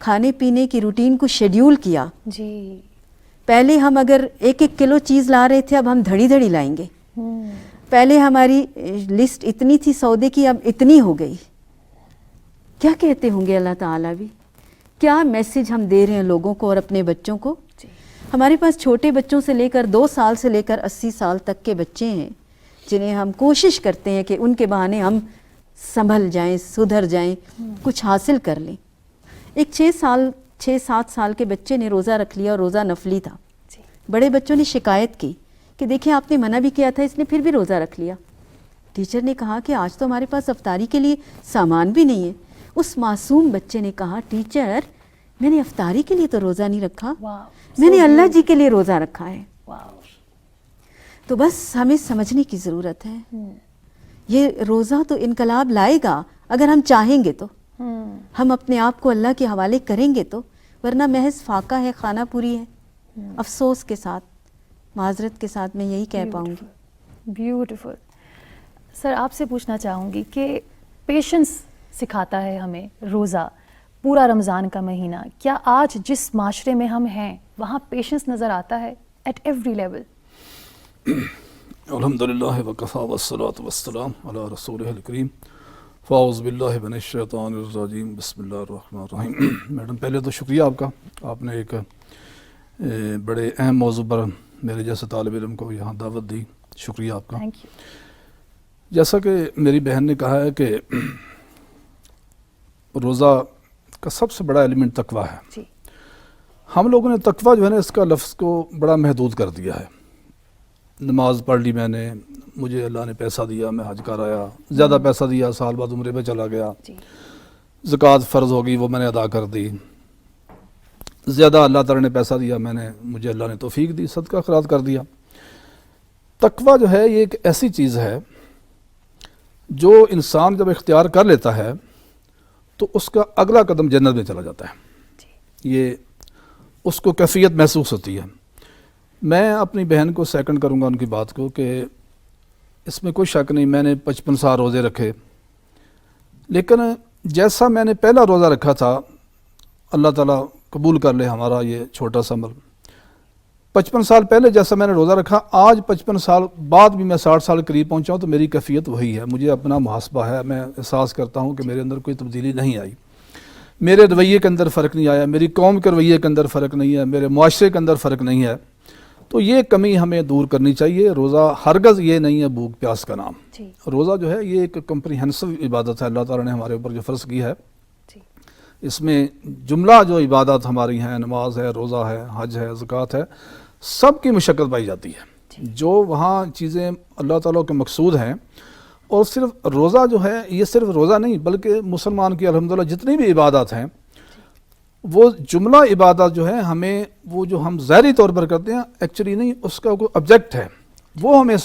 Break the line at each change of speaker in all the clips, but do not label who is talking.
کھانے پینے کی روٹین کو شیڈیول کیا.
جی.
پہلے ہم اگر 1-1 کلو چیز لا رہے تھے، اب ہم دھڑی دھڑی لائیں گے. پہلے ہماری لسٹ اتنی تھی سودے کی، اب اتنی ہو گئی. کیا کہتے ہوں گے اللہ تعالیٰ بھی؟ کیا میسج ہم دے رہے ہیں لوگوں کو اور اپنے بچوں کو؟ ہمارے پاس چھوٹے بچوں سے لے کر 2 سال سے لے کر 80 سال تک کے بچے ہیں جنہیں ہم کوشش کرتے ہیں کہ ان کے بہانے ہم سنبھل جائیں، سدھر جائیں، کچھ حاصل کر لیں. ایک 6-7 سال کے بچے نے روزہ رکھ لیا اور روزہ نفلی تھا. بڑے بچوں نے شکایت کی کہ دیکھیں آپ نے منع بھی کیا تھا، اس نے پھر بھی روزہ رکھ لیا. ٹیچر نے کہا کہ آج تو ہمارے پاس افطاری کے لیے سامان بھی نہیں ہے. اس معصوم بچے نے کہا ٹیچر میں نے افطاری کے لیے تو روزہ نہیں رکھا، میں نے اللہ جی کے لیے روزہ رکھا ہے. تو بس ہمیں سمجھنے کی ضرورت ہے. یہ روزہ تو انقلاب لائے گا اگر ہم چاہیں گے تو، ہم اپنے آپ کو اللہ کے حوالے کریں گے تو، ورنہ محض فاقہ ہے، خانہ پوری ہے. افسوس کے ساتھ، معذرت کے ساتھ میں یہی کہہ پاؤں گی.
بیوٹیفل. سر آپ سے پوچھنا چاہوں گی کہ پیشنس سکھاتا ہے ہمیں روزہ، پورا رمضان کا مہینہ. کیا آج جس معاشرے میں ہم ہیں وہاں پیشنس نظر آتا ہے ایٹ ایوری لیول؟
الحمدللہ وکفا والصلاۃ والسلام علی رسولہ الکریم. فاعوذ باللہ من الشیطان الرجیم. بسم اللہ الرحمن الرحیم. میڈم پہلے تو شکریہ آپ کا، آپ نے ایک بڑے اہم موضوع پر میرے جیسے طالب علم کو یہاں دعوت دی. شکریہ آپ کا.
Thank you.
جیسا کہ میری بہن نے کہا ہے کہ روزہ کا سب سے بڑا ایلیمنٹ تقویٰ ہے.
جی.
ہم لوگوں نے تقویٰ جو ہے نا اس کا لفظ کو بڑا محدود کر دیا ہے. نماز پڑھ لی میں نے، مجھے اللہ نے پیسہ دیا، میں حج کر آیا، زیادہ پیسہ دیا، سال بعد عمرے پہ چلا گیا.
جی.
زکوٰۃ فرض ہو گئی، وہ میں نے ادا کر دی. زیادہ اللہ تعالیٰ نے پیسہ دیا، مجھے اللہ نے توفیق دی، صدقہ خیرات کر دیا. تقویٰ جو ہے یہ ایک ایسی چیز ہے جو انسان جب اختیار کر لیتا ہے تو اس کا اگلا قدم جنت میں چلا جاتا ہے. یہ اس کو کیفیت محسوس ہوتی ہے. میں اپنی بہن کو سیکنڈ کروں گا ان کی بات کو کہ اس میں کوئی شک نہیں، میں نے 55 سال روزے رکھے، لیکن جیسا میں نے پہلا روزہ رکھا تھا، اللہ تعالیٰ قبول کر لے ہمارا یہ چھوٹا سا عمل، 55 سال پہلے جیسا میں نے روزہ رکھا، آج 55 سال بعد بھی میں 60 سال قریب پہنچا ہوں تو میری کیفیت وہی ہے. مجھے اپنا محاسبہ ہے، میں احساس کرتا ہوں کہ میرے اندر کوئی تبدیلی نہیں آئی، میرے رویے کے اندر فرق نہیں آیا، میری قوم کے رویے کے اندر فرق نہیں ہے، میرے معاشرے کے اندر فرق نہیں ہے. تو یہ کمی ہمیں دور کرنی چاہیے. روزہ ہرگز یہ نہیں ہے بھوک پیاس کا نام. روزہ جو ہے یہ ایک کمپریہنسو عبادت ہے اللہ تعالیٰ نے ہمارے اوپر جو فرض کی ہے. اس میں جملہ جو عبادات ہماری ہیں، نماز ہے، روزہ ہے، حج ہے، زکوٰۃ ہے، سب کی مشقت پائی جاتی ہے. جو وہاں چیزیں اللہ تعالیٰ کے مقصود ہیں. اور صرف روزہ جو ہے یہ صرف روزہ نہیں بلکہ مسلمان کی الحمدللہ جتنی بھی عبادات ہیں وہ جملہ عبادت جو ہے ہمیں وہ جو ہم ظاہری طور پر کرتے ہیں ایکچولی نہیں، اس کا کوئی آبجیکٹ ہے، وہ ہمیں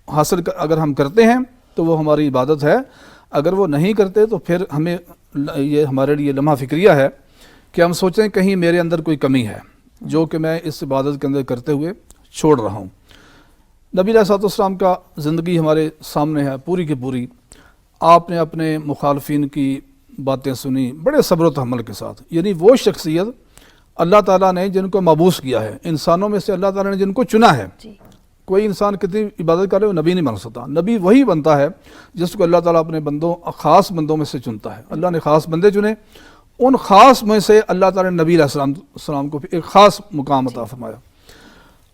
حاصل اگر ہم کرتے ہیں تو وہ ہماری عبادت ہے. اگر وہ نہیں کرتے تو پھر ہمیں یہ ہمارے لیے لمحہ فکریہ ہے کہ ہم سوچیں کہیں میرے اندر کوئی کمی ہے جو کہ میں اس عبادت کے اندر کرتے ہوئے چھوڑ رہا ہوں. نبی علیہ الصلوۃ والسلام کا زندگی ہمارے سامنے ہے پوری کی پوری. آپ نے اپنے مخالفین کی باتیں سنی بڑے صبر و تحمل کے ساتھ. یعنی وہ شخصیت اللہ تعالیٰ نے جن کو مبعوث کیا ہے، انسانوں میں سے اللہ تعالیٰ نے جن کو چنا ہے. کوئی انسان کتنی عبادت کرے وہ نبی نہیں بن سکتا. نبی وہی بنتا ہے جس کو اللہ تعالیٰ اپنے خاص بندوں میں سے چنتا ہے. اللہ نے خاص بندے چنے، ان خاص میں سے اللہ تعالیٰ نے نبی علیہ السلام کو ایک خاص مقام عطا فرمایا.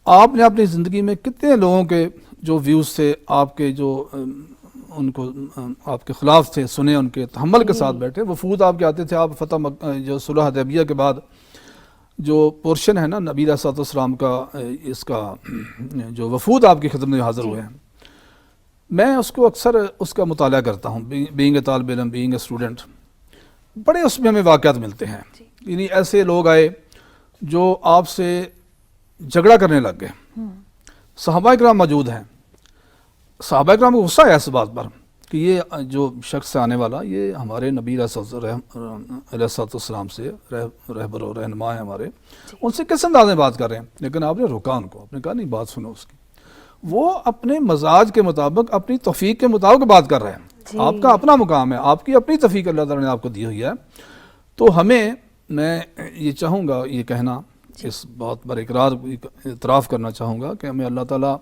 آپ نے اپنی زندگی میں کتنے لوگوں کے جو ویوز تھے آپ کے، جو ان کو آپ کے خلاف تھے، سنے، ان کے تحمل کے ساتھ بیٹھے. وفود آپ کے آتے تھے. آپ جو صلح حدیبیہ کے بعد جو پورشن ہے نا نبی علیہ الصلوۃ والسلام کا، اس کا جو وفود آپ کی خدمت میں حاضر ہوئے ہیں، میں اس کو اکثر اس کا مطالعہ کرتا ہوں. بینگ اے طالب علم، بینگ اے اسٹوڈنٹ، بڑے اس میں ہمیں واقعات ملتے ہیں. یعنی ایسے لوگ آئے جو آپ سے جھگڑا کرنے لگ گئے. صحابہ کرام موجود ہیں. صحابہ کرام کو غصہ ہے اس بات پر کہ یہ جو شخص آنے والا یہ ہمارے نبی علیہ السلام سے رہبر و رہنما ہے ہمارے، ان سے کس انداز میں بات کر رہے ہیں. لیکن آپ نے روکا ان کو، آپ نے کہا نہیں بات سنو اس کی. وہ اپنے مزاج کے مطابق، اپنی توفیق کے مطابق بات کر رہے ہیں. آپ کا اپنا مقام ہے، آپ کی اپنی توفیق اللہ تعالیٰ نے آپ کو دی ہوئی ہے. تو ہمیں میں یہ چاہوں گا یہ کہنا، اس بات پر اعتراف کرنا چاہوں گا کہ ہمیں اللہ تعالیٰ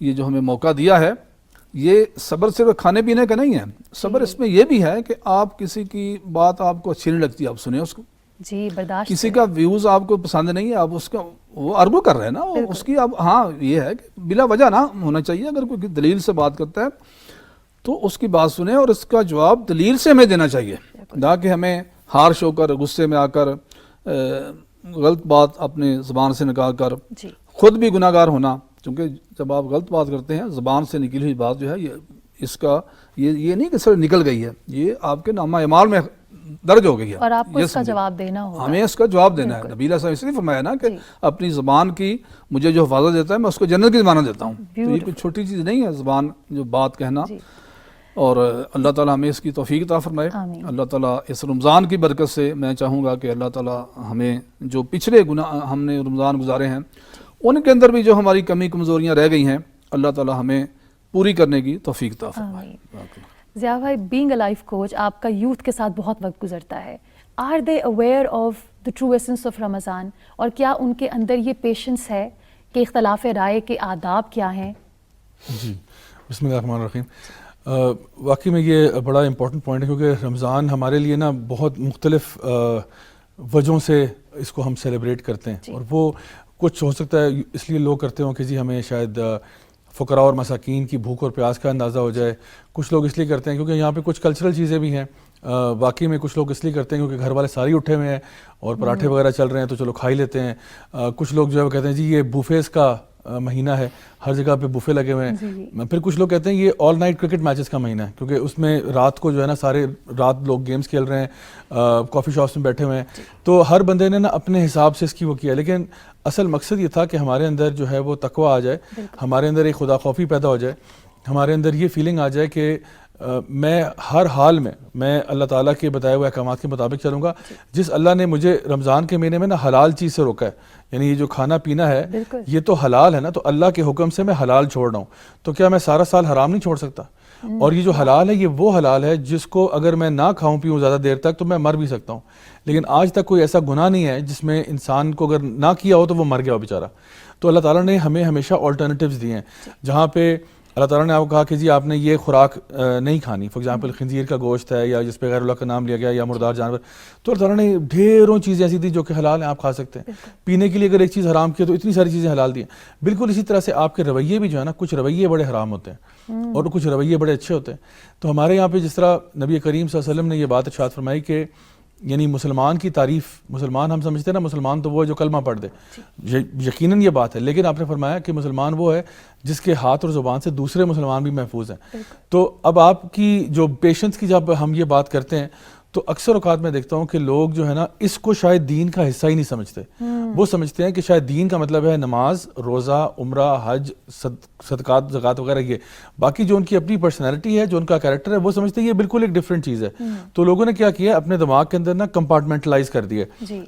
یہ جو ہمیں موقع دیا ہے، یہ صبر صرف کھانے پینے کا نہیں ہے، صبر اس میں یہ بھی ہے کہ آپ کسی کی بات آپ کو اچھی نہیں لگتی آپ سنیں اس کو،
جی برداشت
کسی کا ویوز آپ کو پسند نہیں ہے، آپ اس کا وہ ارگو کر رہے ہیں نا، اس کی اب ہاں یہ ہے کہ بلا وجہ نہ ہونا چاہیے، اگر کوئی دلیل سے بات کرتا ہے تو اس کی بات سنیں اور اس کا جواب دلیل سے ہمیں دینا چاہیے، نہ کہ ہمیں ہارش ہو کر غصے میں آ کر غلط بات اپنے زبان سے نکال کر
جی
خود بھی گناہ گار ہونا، کیونکہ جب آپ غلط بات کرتے ہیں زبان سے نکلی ہوئی بات جو ہے یہ نہیں کہ صرف نکل گئی ہے، یہ آپ کے نامہ اعمال میں درج ہو گئی ہے،
اور آپ کو
یہ
اس کا
سمجھیں۔
جواب دینا ہوگا،
ہمیں اس کا جواب دینا ہے، نبی علیہ السلام اس لیے فرمایا نا کہ
جی۔
اپنی زبان کی مجھے جو حفاظت دیتا ہے میں اس کو جنت کی ضمانت دیتا ہوں، تو یہ کوئی چھوٹی چیز نہیں ہے زبان جو بات کہنا،
جی
اور اللہ تعالیٰ ہمیں اس کی توفیق عطا فرمائے۔
آمین۔
اللہ تعالیٰ اس رمضان کی برکت سے میں چاہوں گا کہ اللہ تعالیٰ ہمیں جو پچھلے گناہ ہم نے رمضان گزارے ہیں ان کے اندر بھی جو ہماری کمی کمزوریاں رہ گئی ہیں اللہ تعالیٰ ہمیں پوری کرنے کی توفیق عطا فرمائے۔
ضیاء بھائی، بینگ اے لائف کوچ، آپ کا یوتھ کے ساتھ بہت وقت گزرتا ہے، are they aware of the true essence of Ramadan, اور کیا ان کے اندر یہ پیشنس ہے کہ اختلاف رائے کے آداب کیا ہیں؟
جی بسم اللہ الرحمن الرحیم۔ واقعی میں یہ بڑا امپورٹنٹ پوائنٹ ہے، کیونکہ رمضان ہمارے لیے نا بہت مختلف وجہوں سے اس کو ہم سیلیبریٹ کرتے ہیں، اور وہ کچھ ہو سکتا ہے اس لیے لوگ کرتے ہوں کہ جی ہمیں شاید فقراء اور مساکین کی بھوک اور پیاس کا اندازہ ہو جائے، کچھ لوگ اس لیے کرتے ہیں کیونکہ یہاں پہ کچھ کلچرل چیزیں بھی ہیں، واقعی میں کچھ لوگ اس لیے کرتے ہیں کیونکہ گھر والے سارے اٹھے ہوئے ہیں اور پراٹھے وغیرہ چل رہے ہیں تو چلو کھا ہی لیتے ہیں، کچھ لوگ جو ہے وہ کہتے ہیں جی یہ بوفیز کا مہینہ ہے، ہر جگہ پہ بوفے لگے ہوئے ہیں، پھر کچھ لوگ کہتے ہیں یہ آل نائٹ کرکٹ میچز کا مہینہ ہے کیونکہ اس میں رات کو جو ہے نا سارے رات لوگ گیمز کھیل رہے ہیں، کافی شاپس میں بیٹھے ہوئے ہیں، تو ہر بندے نے نا اپنے حساب سے اس کی وہ کیا، لیکن اصل مقصد یہ تھا کہ ہمارے اندر جو ہے وہ تقویٰ آ جائے، ہمارے اندر ایک خدا خوفی پیدا ہو جائے، ہمارے اندر یہ فیلنگ آ جائے کہ میں ہر حال میں اللہ تعالیٰ کے بتائے ہوئے احکامات کے مطابق چلوں گا، جس اللہ نے مجھے رمضان کے مہینے میں نا حلال چیز سے روکا ہے، یعنی یہ جو کھانا پینا ہے یہ تو حلال ہے نا، تو اللہ کے حکم سے میں حلال چھوڑ رہا ہوں، تو کیا میں سارا سال حرام نہیں چھوڑ سکتا؟ اور یہ جو حلال ہے یہ وہ حلال ہے جس کو اگر میں نہ کھاؤں پیوں زیادہ دیر تک تو میں مر بھی سکتا ہوں، لیکن آج تک کوئی ایسا گناہ نہیں ہے جس میں انسان کو اگر نہ کیا ہو تو وہ مر گیا ہو بیچارہ۔ تو اللہ تعالیٰ نے ہمیں ہمیشہ آلٹرنیٹیوز دیے ہیں، جہاں پہ اللہ تعالیٰ نے آپ کو کہا کہ جی آپ نے یہ خوراک نہیں کھانی، فار ایگزامپل خنزیر کا گوشت ہے یا جس پہ غیر اللہ کا نام لیا گیا یا مردار جانور، تو اللہ تعالیٰ نے ڈھیروں چیزیں ایسی دی جو کہ حلال ہیں، آپ کھا سکتے ہیں۔ پینے کے لیے اگر ایک چیز حرام کی تو اتنی ساری چیزیں حلال دی ہیں۔ بالکل اسی طرح سے آپ کے رویے بھی جو ہے نا، کچھ رویے بڑے حرام ہوتے ہیں اور کچھ رویے بڑے اچھے ہوتے ہیں۔ تو ہمارے یہاں پہ جس طرح نبی کریم صلی اللہ علیہ وسلم نے یہ بات ارشاد فرمائی کہ یعنی مسلمان کی تعریف، مسلمان ہم سمجھتے ہیں نا مسلمان تو وہ ہے جو کلمہ پڑھ دے، یقیناً یہ بات ہے، لیکن آپ نے فرمایا کہ مسلمان وہ ہے جس کے ہاتھ اور زبان سے دوسرے مسلمان بھی محفوظ ہیں۔ تو اب آپ کی جو پیشنس کی جب ہم یہ بات کرتے ہیں تو اکثر اوقات میں دیکھتا ہوں کہ لوگ جو ہے نا اس کو شاید دین کا حصہ ہی نہیں سمجھتے، وہ سمجھتے ہیں کہ شاید دین کا مطلب ہے نماز، روزہ، عمرہ، حج، صدقات، زکوٰۃ وغیرہ، یہ باقی جو ان کی اپنی پرسنالٹی ہے، جو ان کا کیریکٹر ہے، وہ سمجھتے ہیں یہ بالکل ایک ڈفرینٹ چیز ہے۔ تو لوگوں نے کیا کیا، اپنے دماغ کے اندر نا کمپارٹمنٹلائز کر دیا۔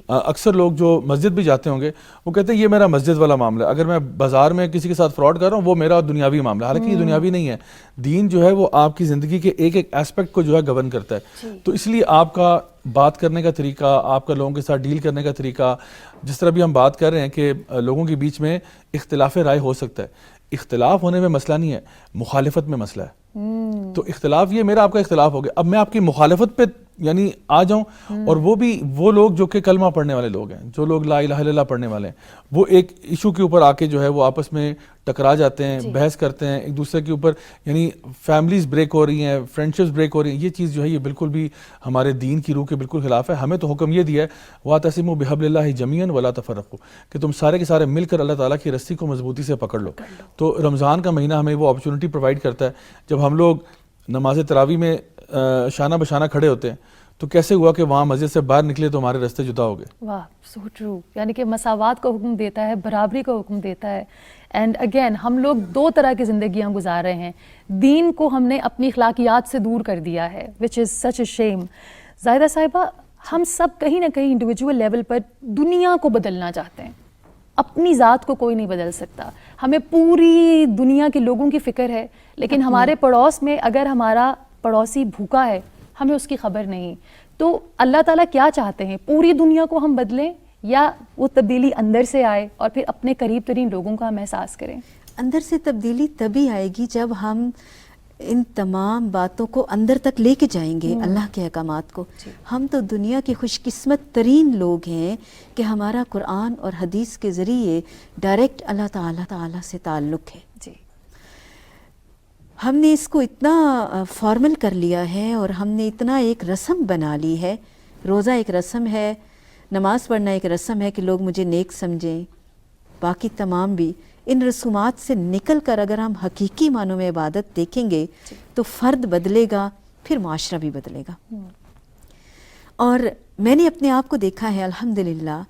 اکثر لوگ جو مسجد بھی جاتے ہوں گے وہ کہتے ہیں یہ میرا مسجد والا معاملہ ہے، اگر میں بازار میں کسی کے ساتھ فراڈ کر رہا ہوں وہ میرا دنیاوی معاملہ ہے، حالانکہ یہ دنیاوی نہیں ہے۔ دین جو ہے وہ آپ کی زندگی کے ایک ایک ایسپیکٹ کو جو ہے گورن کرتا ہے، تو اس لیے آپ کا بات کرنے کا طریقہ، آپ کا لوگوں کے ساتھ ڈیل کرنے کا طریقہ، جس طرح بھی ہم بات کر رہے ہیں کہ لوگوں کے بیچ میں اختلاف رائے ہو سکتا ہے، اختلاف ہونے میں مسئلہ نہیں ہے، مخالفت میں مسئلہ ہے۔ تو اختلاف یہ میرا آپ کا اختلاف ہو گیا، اب میں آپ کی مخالفت پہ یعنی آ جاؤں، اور وہ بھی وہ لوگ جو کہ کلمہ پڑھنے والے لوگ ہیں، جو لوگ لا الہ الا اللہ پڑھنے والے ہیں، وہ ایک ایشو کے اوپر آ کے جو ہے وہ آپس میں ٹکرا جاتے ہیں، بحث کرتے ہیں ایک دوسرے کے اوپر، یعنی فیملیز بریک ہو رہی ہیں، فرینڈشپس بریک ہو رہی ہیں، یہ چیز جو ہے یہ بالکل بھی ہمارے دین کی روح کے بالکل خلاف ہے۔ ہمیں تو حکم یہ دیا ہے وَاعْتَصِمُوا بِحَبْلِ اللَّهِ جَمِيعًا وَلَا تَفَرَّقُوا، کہ تم سارے کے سارے مل کر اللہ تعالیٰ کی رسی کو مضبوطی سے پکڑ لو۔ تو رمضان کا مہینہ ہمیں وہ اپرچونٹی پرووائڈ کرتا ہے، جب ہم لوگ نماز تراویح میں شانہ بشانہ کھڑے ہوتے ہیں تو کیسے ہوا کہ وہاں مسجد سے باہر نکلے تو ہمارے راستے جدا ہو گئے۔
واہ، سو ٹرو، یعنی کہ مساوات کا حکم دیتا ہے، برابری کا حکم دیتا ہے۔ اینڈ اگین ہم لوگ دو طرح کی زندگیاں گزار رہے ہیں، دین کو ہم نے اپنی اخلاقیات سے دور کر دیا ہے، وچ از سچ اے شیم۔ زاہدہ صاحبہ، ہم سب کہیں نہ کہیں انڈیویجول لیول پر دنیا کو بدلنا چاہتے ہیں، اپنی ذات کو کوئی نہیں بدل سکتا، ہمیں پوری دنیا کے لوگوں کی فکر ہے، لیکن ہمارے پڑوس میں اگر ہمارا پڑوسی بھوکا ہے ہمیں اس کی خبر نہیں۔ تو اللہ تعالیٰ کیا چاہتے ہیں؟ پوری دنیا کو ہم بدلیں یا وہ تبدیلی اندر سے آئے اور پھر اپنے قریب ترین لوگوں کا ہم احساس کریں؟
اندر سے تبدیلی تبھی آئے گی جب ہم ان تمام باتوں کو اندر تک لے کے جائیں گے، اللہ کے احکامات کو. ہم تو دنیا کے خوش قسمت ترین لوگ ہیں کہ ہمارا قرآن اور حدیث کے ذریعے ڈائریکٹ اللہ تعالیٰ سے تعلق ہے.
جی.
ہم نے اس کو اتنا فارمل کر لیا ہے اور ہم نے اتنا ایک رسم بنا لی ہے. روزہ ایک رسم ہے، نماز پڑھنا ایک رسم ہے کہ لوگ مجھے نیک سمجھیں، باقی تمام بھی. ان رسومات سے نکل کر اگر ہم حقیقی معنوں میں عبادت دیکھیں گے تو فرد بدلے گا، پھر معاشرہ بھی بدلے گا. اور میں نے اپنے آپ کو دیکھا ہے الحمدللہ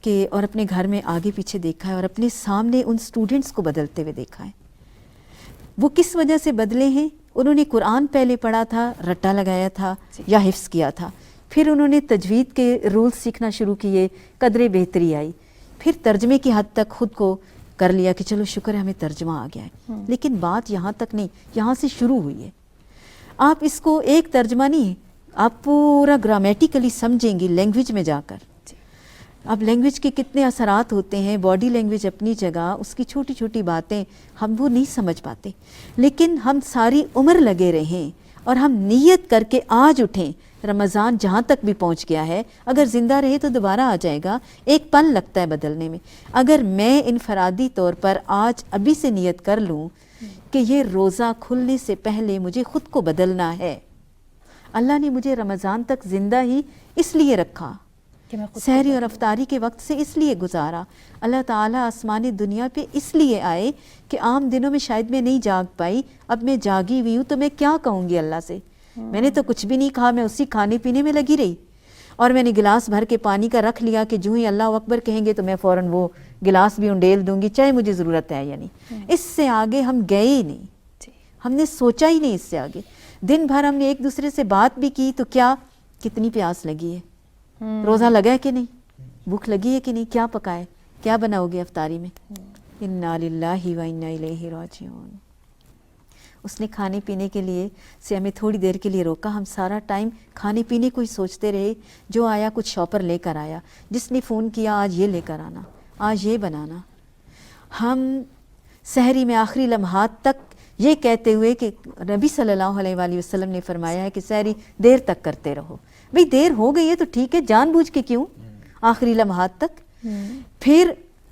کہ، اور اپنے گھر میں آگے پیچھے دیکھا ہے اور اپنے سامنے ان سٹوڈنٹس کو بدلتے ہوئے دیکھا ہے. وہ کس وجہ سے بدلے ہیں؟ انہوں نے قرآن پہلے پڑھا تھا، رٹا لگایا تھا یا حفظ کیا تھا، پھر انہوں نے تجوید کے رولز سیکھنا شروع کیے، قدر بہتری آئی، پھر ترجمے کی حد تک خود کو کر لیا کہ چلو شکر ہے ہمیں ترجمہ آ گیا ہے. لیکن بات یہاں تک نہیں، یہاں سے شروع ہوئی ہے. آپ اس کو ایک ترجمہ نہیں ہے، آپ پورا گرامیٹیکلی سمجھیں گی لینگویج میں جا کر. اب لینگویج کے کتنے اثرات ہوتے ہیں، باڈی لینگویج اپنی جگہ، اس کی چھوٹی چھوٹی باتیں ہم وہ نہیں سمجھ پاتے، لیکن ہم ساری عمر لگے رہیں اور ہم نیت کر کے آج اٹھیں. رمضان جہاں تک بھی پہنچ گیا ہے، اگر زندہ رہے تو دوبارہ آ جائے گا، ایک پل لگتا ہے بدلنے میں. اگر میں انفرادی طور پر آج ابھی سے نیت کر لوں کہ یہ روزہ کھلنے سے پہلے مجھے خود کو بدلنا ہے. اللہ نے مجھے رمضان تک زندہ ہی اس لیے رکھا، سحری اور افطاری کے وقت سے اس لیے گزارا. اللہ تعالیٰ آسمانی دنیا پہ اس لیے آئے کہ عام دنوں میں شاید میں نہیں جاگ پائی، اب میں جاگی ہوئی ہوں تو میں کیا کہوں گی اللہ سے. میں نے تو کچھ بھی نہیں کہا، میں اسی کھانے پینے میں لگی رہی، اور میں نے گلاس بھر کے پانی کا رکھ لیا کہ جو ہی اللہ اکبر کہیں گے تو میں فوراً وہ گلاس بھی انڈیل دوں گی، چاہے مجھے ضرورت ہے یا نہیں. اس سے آگے ہم گئے ہی نہیں، ہم نے سوچا ہی نہیں اس سے آگے. دن بھر ہم نے ایک دوسرے سے بات بھی کی تو کیا، کتنی پیاس لگی ہے، روزہ لگا ہے کہ نہیں، بھوک لگی ہے کہ نہیں، کیا پکائے، کیا بناؤ گے افطاری میں. انا للہ و انا الیہ راجعون. اس نے کھانے پینے کے لیے سے ہمیں تھوڑی دیر کے لیے روکا، ہم سارا ٹائم کھانے پینے کو ہی سوچتے رہے. جو آیا کچھ شاپر لے کر آیا، جس نے فون کیا آج یہ لے کر آنا، آج یہ بنانا. ہم سحری میں آخری لمحات تک یہ کہتے ہوئے کہ نبی صلی اللہ علیہ وآلہ وسلم نے فرمایا ہے کہ سحری دیر تک کرتے رہو. بھئی دیر ہو گئی ہے تو ٹھیک ہے، جان بوجھ کے کیوں آخری لمحات تک. پھر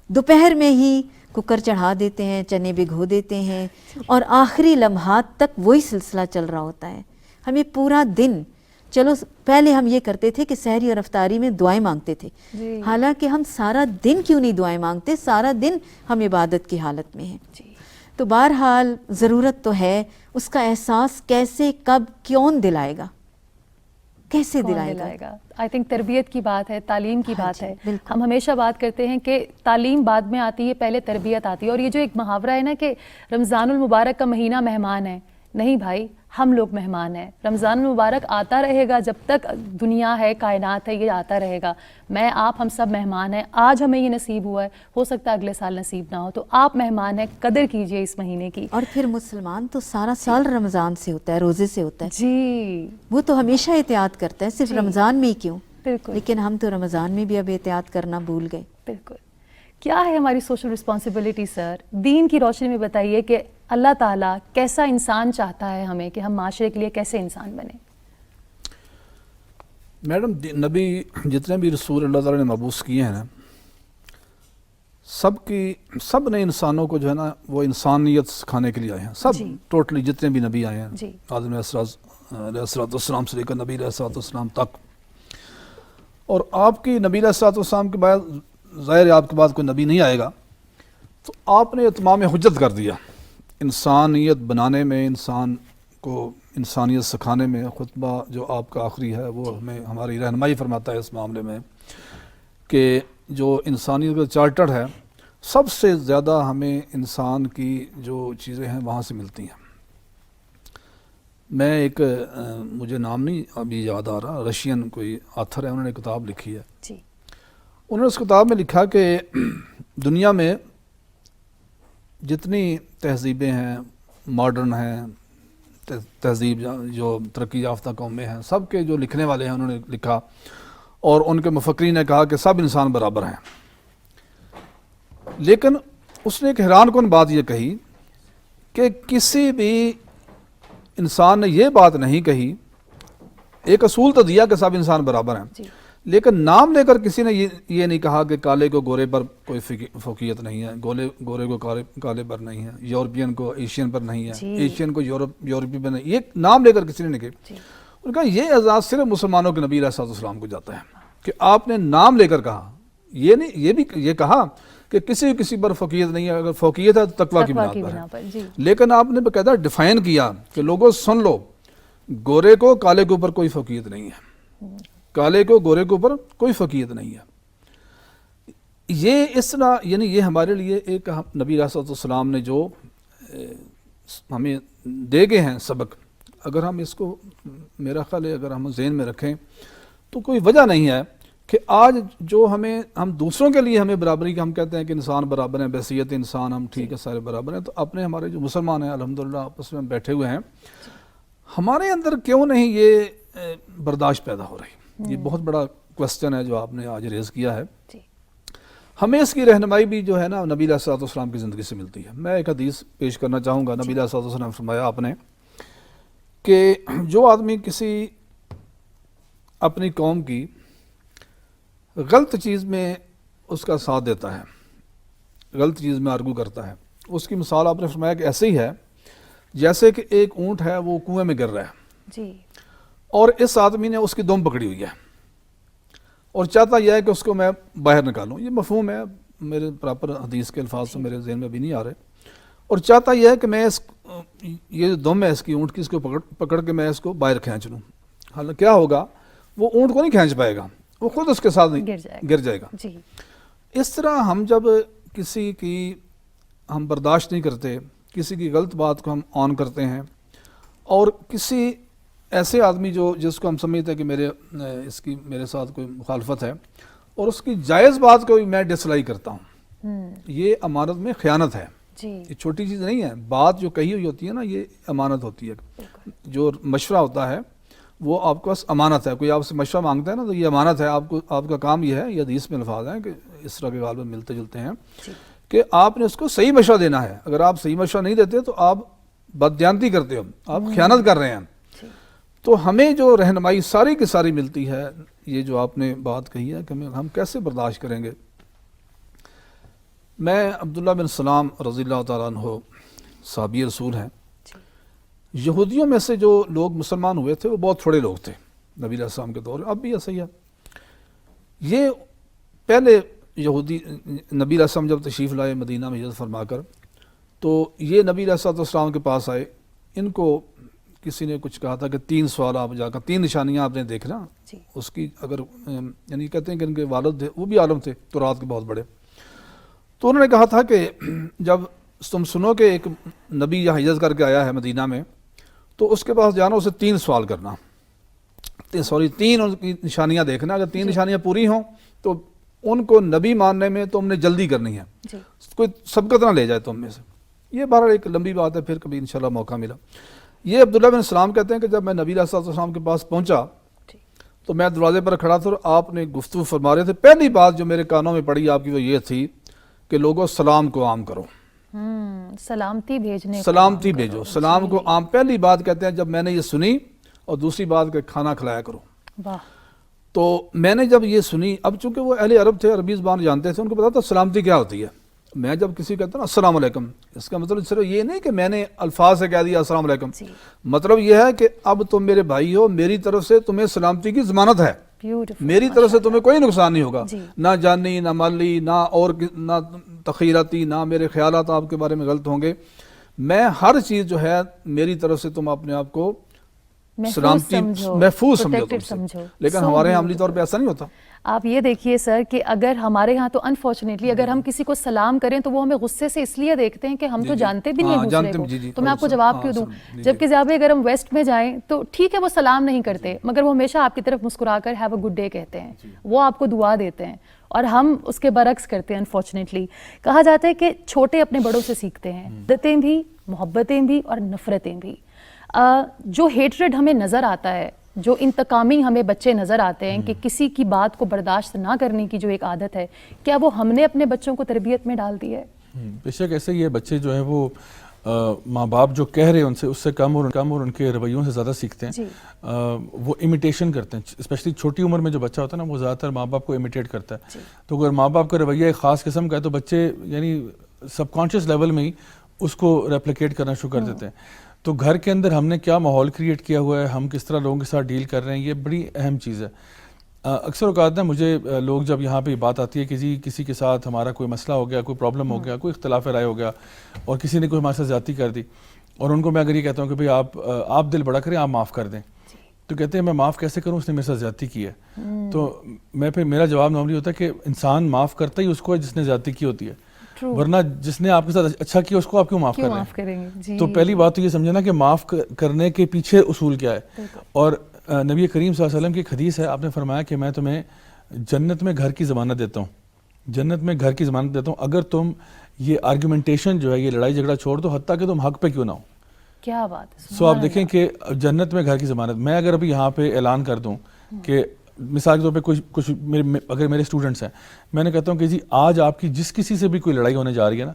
دوپہر میں ہی کوکر چڑھا دیتے ہیں، چنے بھگو دیتے ہیں، اور آخری لمحات تک وہی سلسلہ چل رہا ہوتا ہے. ہمیں پورا دن، چلو پہلے ہم یہ کرتے تھے کہ سحری اور افطاری میں دعائیں مانگتے تھے، حالانکہ ہم سارا دن کیوں نہیں دعائیں مانگتے، سارا دن ہم عبادت کی حالت میں ہیں. تو بہرحال ضرورت تو ہے، اس کا احساس کیسے، کب، کیوں دلائے گا، کیسے دلائے گا.
آئی تھنک تربیت کی بات ہے، تعلیم کی بات ہے. ہم ہمیشہ بات کرتے ہیں کہ تعلیم بعد میں آتی ہے، پہلے تربیت آتی ہے. اور یہ جو ایک محاورہ ہے نا کہ رمضان المبارک کا مہینہ مہمان ہے، نہیں بھائی، ہم لوگ مہمان ہیں. رمضان المبارک آتا رہے گا، جب تک دنیا ہے، کائنات ہے، یہ آتا رہے گا. میں، آپ، ہم سب مہمان ہیں. آج ہمیں یہ نصیب ہوا ہے، ہو سکتا ہے اگلے سال نصیب نہ ہو. تو آپ مہمان ہیں، قدر کیجئے اس مہینے کی.
اور پھر مسلمان تو سارا سال رمضان سے ہوتا ہے، روزے سے ہوتا ہے.
جی،
وہ تو ہمیشہ احتیاط کرتا ہے، صرف رمضان میں ہی کیوں.
بالکل.
لیکن ہم تو رمضان میں بھی اب احتیاط کرنا بھول گئے.
بالکل. کیا ہے ہماری سوشل رسپانسبلٹی سر؟ دین کی روشنی میں بتائیے کہ اللہ تعالیٰ کیسا انسان چاہتا ہے ہمیں، کہ ہم معاشرے کے لیے کیسے انسان بنیں.
میڈم، نبی جتنے بھی رسول اللہ تعالیٰ نے مبعوث کیے ہیں نا، سب نے انسانوں کو جو ہے نا وہ انسانیت سکھانے کے لیے آئے ہیں. سب ٹوٹلی جتنے بھی نبی آئے ہیں، آدم علیہ السلام سے لے کر نبی علیہ السلام تک. اور آپ کی نبی علیہ السلام کے بعد ظاہر ہے آپ کے بعد کوئی نبی نہیں آئے گا، تو آپ نے اتمام حجت کر دیا انسانیت بنانے میں، انسان کو انسانیت سکھانے میں. خطبہ جو آپ کا آخری ہے وہ ہمیں ہماری رہنمائی فرماتا ہے اس معاملے میں کہ جو انسانیت کا چارٹر ہے، سب سے زیادہ ہمیں انسان کی جو چیزیں ہیں وہاں سے ملتی ہیں. میں ایک مجھے نام نہیں ابھی یاد آ رہا، رشین کوئی آتھر ہے، انہوں نے کتاب لکھی ہے. انہوں نے اس کتاب میں لکھا کہ دنیا میں جتنی تہذیبیں ہیں، ماڈرن ہیں، تہذیب جو ترقی یافتہ قومیں ہیں سب کے جو لکھنے والے ہیں انہوں نے لکھا، اور ان کے مفکرین نے کہا کہ سب انسان برابر ہیں. لیکن اس نے ایک حیران کن بات یہ کہی کہ کسی بھی انسان نے یہ بات نہیں کہی، ایک اصول تو دیا کہ سب انسان برابر ہیں، لیکن نام لے کر کسی نے یہ نہیں کہا کہ کالے کو گورے پر کوئی فوقیت نہیں ہے، گورے کو کالے پر نہیں ہے، یورپین کو ایشین پر نہیں ہے، ایشین کو یورپی پر نہیں، یہ نام لے کر کسی نے نہیں کہا. ان کا یہ اعزاز صرف مسلمانوں کے نبی علیہ السلام کو جاتا ہے کہ آپ نے نام لے کر کہا، یہ کہا کہ کسی پر فوقیت نہیں ہے، اگر فوقیت ہے تو تقویٰ کی بنا پر ہے. لیکن آپ نے باقاعدہ ڈیفائن کیا کہ لوگوں سن لو، گورے کو کالے کے اوپر کوئی فوقیت نہیں ہے، کالے کو گورے کے اوپر کوئی فوقیت نہیں ہے. یہ اس طرح یعنی یہ ہمارے لیے ایک نبی علیہ السلام نے جو ہمیں دے گئے ہیں سبق، اگر ہم اس کو میرا خیال ہے اگر ہم ذہن میں رکھیں تو کوئی وجہ نہیں ہے کہ آج جو ہم دوسروں کے لیے ہمیں برابری کا ہم کہتے ہیں کہ انسان برابر ہیں، بحیثیت انسان ہم ٹھیک ہے سارے برابر ہیں، تو اپنے ہمارے جو مسلمان ہیں الحمدللہ آپس میں بیٹھے ہوئے ہیں، ہمارے اندر کیوں نہیں یہ برداشت پیدا ہو رہی؟ یہ بہت بڑا کوسچن ہے جو آپ نے آج ریز کیا ہے. ہمیں اس کی رہنمائی بھی جو ہے نا نبی علیہ السلام کی زندگی سے ملتی ہے. میں ایک حدیث پیش کرنا چاہوں گا. نبی علیہ السلام نے فرمایا آپ نے کہ جو آدمی کسی اپنی قوم کی غلط چیز میں اس کا ساتھ دیتا ہے، غلط چیز میں آرگو کرتا ہے، اس کی مثال آپ نے فرمایا کہ ایسے ہی ہے جیسے کہ ایک اونٹ ہے وہ کنویں میں گر رہا ہے اور اس آدمی نے اس کی دم پکڑی ہوئی ہے اور چاہتا یہ ہے کہ اس کو میں باہر نکالوں. یہ مفہوم ہے، میرے پراپر حدیث کے الفاظ سے میرے ذہن میں بھی نہیں آ رہے. اور چاہتا یہ ہے کہ میں یہ جو دم ہے اس کی اونٹ کی، اس کو پکڑ کے میں اس کو باہر کھینچ لوں. حالانکہ کیا ہوگا، وہ اونٹ کو نہیں کھینچ پائے گا، وہ خود اس کے ساتھ گر جائے گا. اس طرح ہم جب کسی کی ہم برداشت نہیں کرتے، کسی کی غلط بات کو ہم آن کرتے ہیں، اور کسی ایسے آدمی جس کو ہم سمجھتے ہیں کہ اس کی میرے ساتھ کوئی مخالفت ہے اور اس کی جائز بات کو بھی میں ڈس لائک کرتا ہوں، یہ امانت میں خیانت ہے. یہ چھوٹی چیز نہیں ہے. بات جو کہی ہوئی ہوتی ہے نا، یہ امانت ہوتی ہے. جو مشورہ ہوتا ہے وہ آپ کے پاس امانت ہے. کوئی آپ سے مشورہ مانگتا ہے نا تو یہ امانت ہے. آپ کا کام یہ ہے، یہ حدیث میں الفاظ ہیں کہ اس طرح کے غالباً ملتے جلتے ہیں، کہ آپ نے اس کو صحیح مشورہ دینا ہے. اگر آپ صحیح مشورہ نہیں دیتے تو آپ بددیانتی کرتے ہو، آپ خیانت کر رہے ہیں. تو ہمیں جو رہنمائی ساری کی ساری ملتی ہے، یہ جو آپ نے بات کہی ہے کہ ہم کیسے برداشت کریں گے. میں عبداللہ بن سلام رضی اللہ تعالیٰ عنہ صحابی رسول ہیں. یہودیوں میں سے جو لوگ مسلمان ہوئے تھے وہ بہت تھوڑے لوگ تھے نبی علیہ السلام کے دور میں، اب بھی ایسا ہی ہے. یہ پہلے یہودی نبی علیہ السلام جب تشریف لائے مدینہ میں ہجرت فرما کر، تو یہ نبی علیہ السلام کے پاس آئے. ان کو کسی نے کچھ کہا تھا کہ 3 سوال آپ جا کر 3 نشانیاں آپ نے دیکھنا اس کی. اگر یعنی کہتے ہیں کہ ان کے والد تھے وہ بھی عالم تھے تورات کے بہت بڑے. تو انہوں نے کہا تھا کہ جب تم سنو کہ ایک نبی یہاں ہجرت کر کے آیا ہے مدینہ میں، تو اس کے پاس جانا، اسے 3 سوال کرنا، 3 ان کی نشانیاں دیکھنا. اگر 3 نشانیاں پوری ہوں تو ان کو نبی ماننے میں تم نے جلدی کرنی ہے، کوئی سبقت نہ لے جائے تم میں سے. یہ بہرحال ایک لمبی بات ہے، پھر کبھی انشاءاللہ موقع ملا. یہ عبداللہ بن سلام کہتے ہیں کہ جب میں نبی علیہ السلام کے پاس پہنچا تو میں دروازے پر کھڑا تھا اور آپ نے گفتگو فرما رہے تھے. پہلی بات جو میرے کانوں میں پڑی آپ کی وہ یہ تھی کہ لوگوں سلام کو عام کرو،
سلامتی
بھیجو، سلام کو عام. پہلی بات کہتے ہیں جب میں نے یہ سنی، اور دوسری بات کہ کھانا کھلایا کرو. تو میں نے جب یہ سنی، اب چونکہ وہ اہل عرب تھے، عربی زبان جانتے تھے، ان کو پتا تھا سلامتی کیا ہوتی ہے. میں جب کسی کہتا ہوں نا السلام علیکم، اس کا مطلب صرف یہ نہیں کہ میں نے الفاظ سے کہہ دیا السلام علیکم. مطلب یہ ہے کہ اب تم میرے بھائی ہو، میری طرف سے تمہیں سلامتی کی ضمانت ہے، میری طرف سے تمہیں کوئی نقصان نہیں ہوگا، نہ جانی، نہ مالی، نہ تخیراتی، نہ میرے خیالات آپ کے بارے میں غلط ہوں گے. میں ہر چیز جو ہے میری طرف سے تم اپنے آپ کو سلامتی محفوظ سمجھو. لیکن ہمارے یہاں عملی طور پہ ایسا نہیں ہوتا.
آپ یہ دیکھیے سر کہ اگر ہمارے ہاں تو انفارچونیٹلی اگر ہم کسی کو سلام کریں تو وہ ہمیں غصے سے اس لیے دیکھتے ہیں کہ ہم تو جانتے بھی نہیں دوسرے کو، تو میں آپ کو جواب کیوں دوں. جبکہ زیادہ اگر ہم ویسٹ میں جائیں تو ٹھیک ہے وہ سلام نہیں کرتے، مگر وہ ہمیشہ آپ کی طرف مسکرا کر ہیو اے گڈ ڈے کہتے ہیں، وہ آپ کو دعا دیتے ہیں، اور ہم اس کے برعکس کرتے ہیں. انفارچونیٹلی کہا جاتا ہے کہ چھوٹے اپنے بڑوں سے سیکھتے ہیں، عادتیں بھی، محبتیں بھی اور نفرتیں بھی. جو ہیٹریڈ ہمیں نظر آتا ہے, جو انتقامی ہمیں بچے نظر آتے ہیں کہ کسی کی بات کو برداشت نہ کرنے کی جو ایک عادت ہے, کیا وہ ہم نے اپنے بچوں کو تربیت میں ڈال دی ہے؟
بے شک ایسے ہی ہے. بچے جو ہیں وہ ماں باپ جو کہہ رہے ہیں ان سے اس سے کم اور ان کے رویوں سے زیادہ سیکھتے ہیں. وہ امیٹیشن کرتے ہیں, اسپیشلی چھوٹی عمر میں جو بچہ ہوتا ہے نا وہ زیادہ تر ماں باپ کو امیٹیٹ کرتا ہے. تو اگر ماں باپ کا رویہ ایک خاص قسم کا ہے تو بچے یعنی سب کانشیس لیول میں ہی اس کو ریپلیکیٹ کرنا شروع کر دیتے ہیں. تو گھر کے اندر ہم نے کیا ماحول کریٹ کیا ہوا ہے, ہم کس طرح لوگوں کے ساتھ ڈیل کر رہے ہیں, یہ بڑی اہم چیز ہے. اکثر اوقات نا مجھے لوگ جب یہاں پہ بات آتی ہے کہ جی کسی کے ساتھ ہمارا کوئی مسئلہ ہو گیا, کوئی پرابلم ہو گیا, کوئی اختلاف رائے ہو گیا اور کسی نے کوئی ہمارے ساتھ زیادتی کر دی, اور ان کو میں اگر یہ کہتا ہوں کہ بھئی آپ دل بڑا کریں, آپ معاف کر دیں, تو کہتے ہیں میں معاف کیسے کروں, اس نے میرے ساتھ زیادتی کی ہے. تو میرا جواب نارملی ہوتا ہے کہ انسان معاف کرتا ہی اس کو ہے جس نے زیادتی کی ہوتی ہے, ورنہ جس نے آپ کے ساتھ اچھا کیا اس کو آپ کیوں معاف کریں گے. تو پہلی بات تو یہ سمجھنا کہ معاف کرنے کے پیچھے اصول کیا ہے. اور نبی کریم صلی اللہ علیہ وسلم کی ایک حدیث ہے, آپ نے فرمایا کہ میں تمہیں جنت میں گھر کی ضمانت دیتا ہوں, جنت میں گھر کی ضمانت دیتا ہوں اگر تم یہ آرگومنٹیشن جو ہے, یہ لڑائی جھگڑا چھوڑ دو, حتیٰ کہ تم حق پہ کیوں نہ ہو.
کیا بات ہے.
سو آپ دیکھیں کہ جنت میں گھر کی ضمانت. میں اگر ابھی یہاں پہ اعلان کر دوں کہ مثال کے طور پہ کچھ اگر میرے اسٹوڈنٹس ہیں, میں نے کہتا ہوں کہ جی آج آپ کی جس کسی سے بھی کوئی لڑائی ہونے جا رہی ہے نا,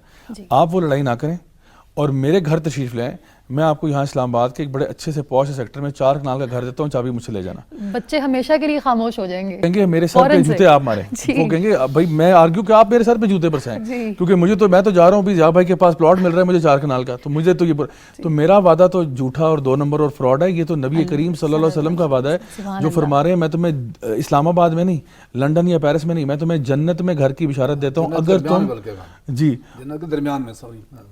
آپ وہ لڑائی نہ کریں اور میرے گھر تشریف لائیں. میں آپ کو یہاں اسلام آباد کے ایک بڑے اچھے سے پوش سیکٹر میں 4 کنال کا گھر دیتا ہوں, چابی مجھ سے لے جانا.
بچے ہمیشہ کے لیے خاموش ہو جائیں گے,
کہیں گے میرے سر پہ جوتے آپ ماریں. وہ کہیں گے بھائی میں آرگیو کہ آپ میرے سر پہ جوتے پر سے ہیں, کیونکہ میں تو جا رہا ہوں بھی جہاں بھائی کے پاس پلاٹ مل رہا ہے مجھے 4 کنال کا, تو مجھے تو یہ تو میرا وعدہ تو جھوٹا اور 2 نمبر اور فراڈ ہے. یہ تو نبی کریم صلی اللہ علیہ وسلم کا وعدہ ہے جو فرما رہے ہیں میں تمہیں اسلام آباد میں نہیں, لنڈن یا پیرس میں نہیں, میں تمہیں جنت میں گھر کی بشارت دیتا ہوں اگر تم جی
جنت کے درمیان میں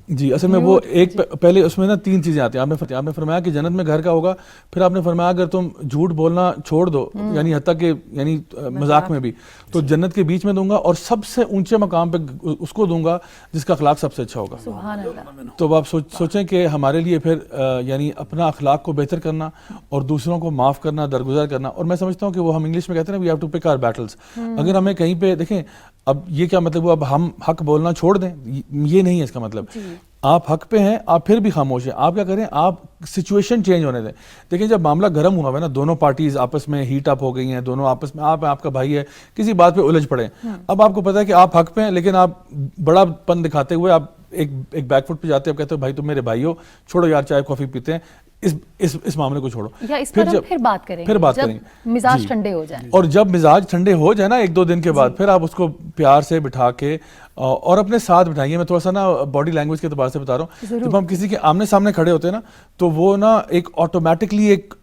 جی اصل میں وہ ایک پہلے اس میں نا 3 چیزیں آتی ہیں. آپ نے فرمایا کہ جنت میں گھر کا ہوگا, پھر آپ نے فرمایا اگر تم جھوٹ بولنا چھوڑ دو, یعنی حتیٰ کہ یعنی مذاق میں بھی, تو جنت کے بیچ میں دوں گا اور سب سے اونچے مقام پہ اس کو دوں گا جس کا اخلاق سب سے اچھا ہوگا.
سبحان اللہ.
تو آپ سوچیں کہ ہمارے لیے پھر یعنی اپنا اخلاق کو بہتر کرنا اور دوسروں کو معاف کرنا, درگزر کرنا. اور میں سمجھتا ہوں کہ وہ ہم انگلش میں کہتے ہیں نا we have to pick our battles. اگر ہمیں کہیں پہ دیکھیں, اب یہ کیا مطلب, اب ہم حق بولنا چھوڑ دیں, یہ نہیں ہے اس کا مطلب. آپ حق پہ ہیں, آپ پھر بھی خاموش ہیں. آپ کیا کریں, آپ سچویشن چینج ہونے دیں. دیکھیں جب معاملہ گرم ہوا ہے نا, دونوں پارٹیز آپس میں ہیٹ اپ ہو گئی ہیں, دونوں آپس میں, آپ کا بھائی ہے, کسی بات پہ الجھ پڑے. اب آپ کو پتا ہے کہ آپ حق پہ ہیں, لیکن آپ بڑا پن دکھاتے ہوئے آپ ایک بیک فٹ پہ جاتے ہیں, کہتے ہو بھائی تم میرے بھائی ہو, چھوڑو یار چائے کافی پیتے ہیں, اس معاملے کو چھوڑو,
یا اس پر پھر بات کریں گے مزاج ٹھنڈے ہو جائیں.
اور جب مزاج ٹھنڈے ہو جائے نا 1-2 دن کے بعد, پھر آپ اس کو پیار سے بٹھا کے اور اپنے ساتھ بٹھائیے. میں تھوڑا سا نا باڈی لینگویج کے اعتبار سے بتا رہا ہوں, جب ہم کسی کے آمنے سامنے کھڑے ہوتے ہیں نا تو وہ نا ایک آٹومیٹکلی ایک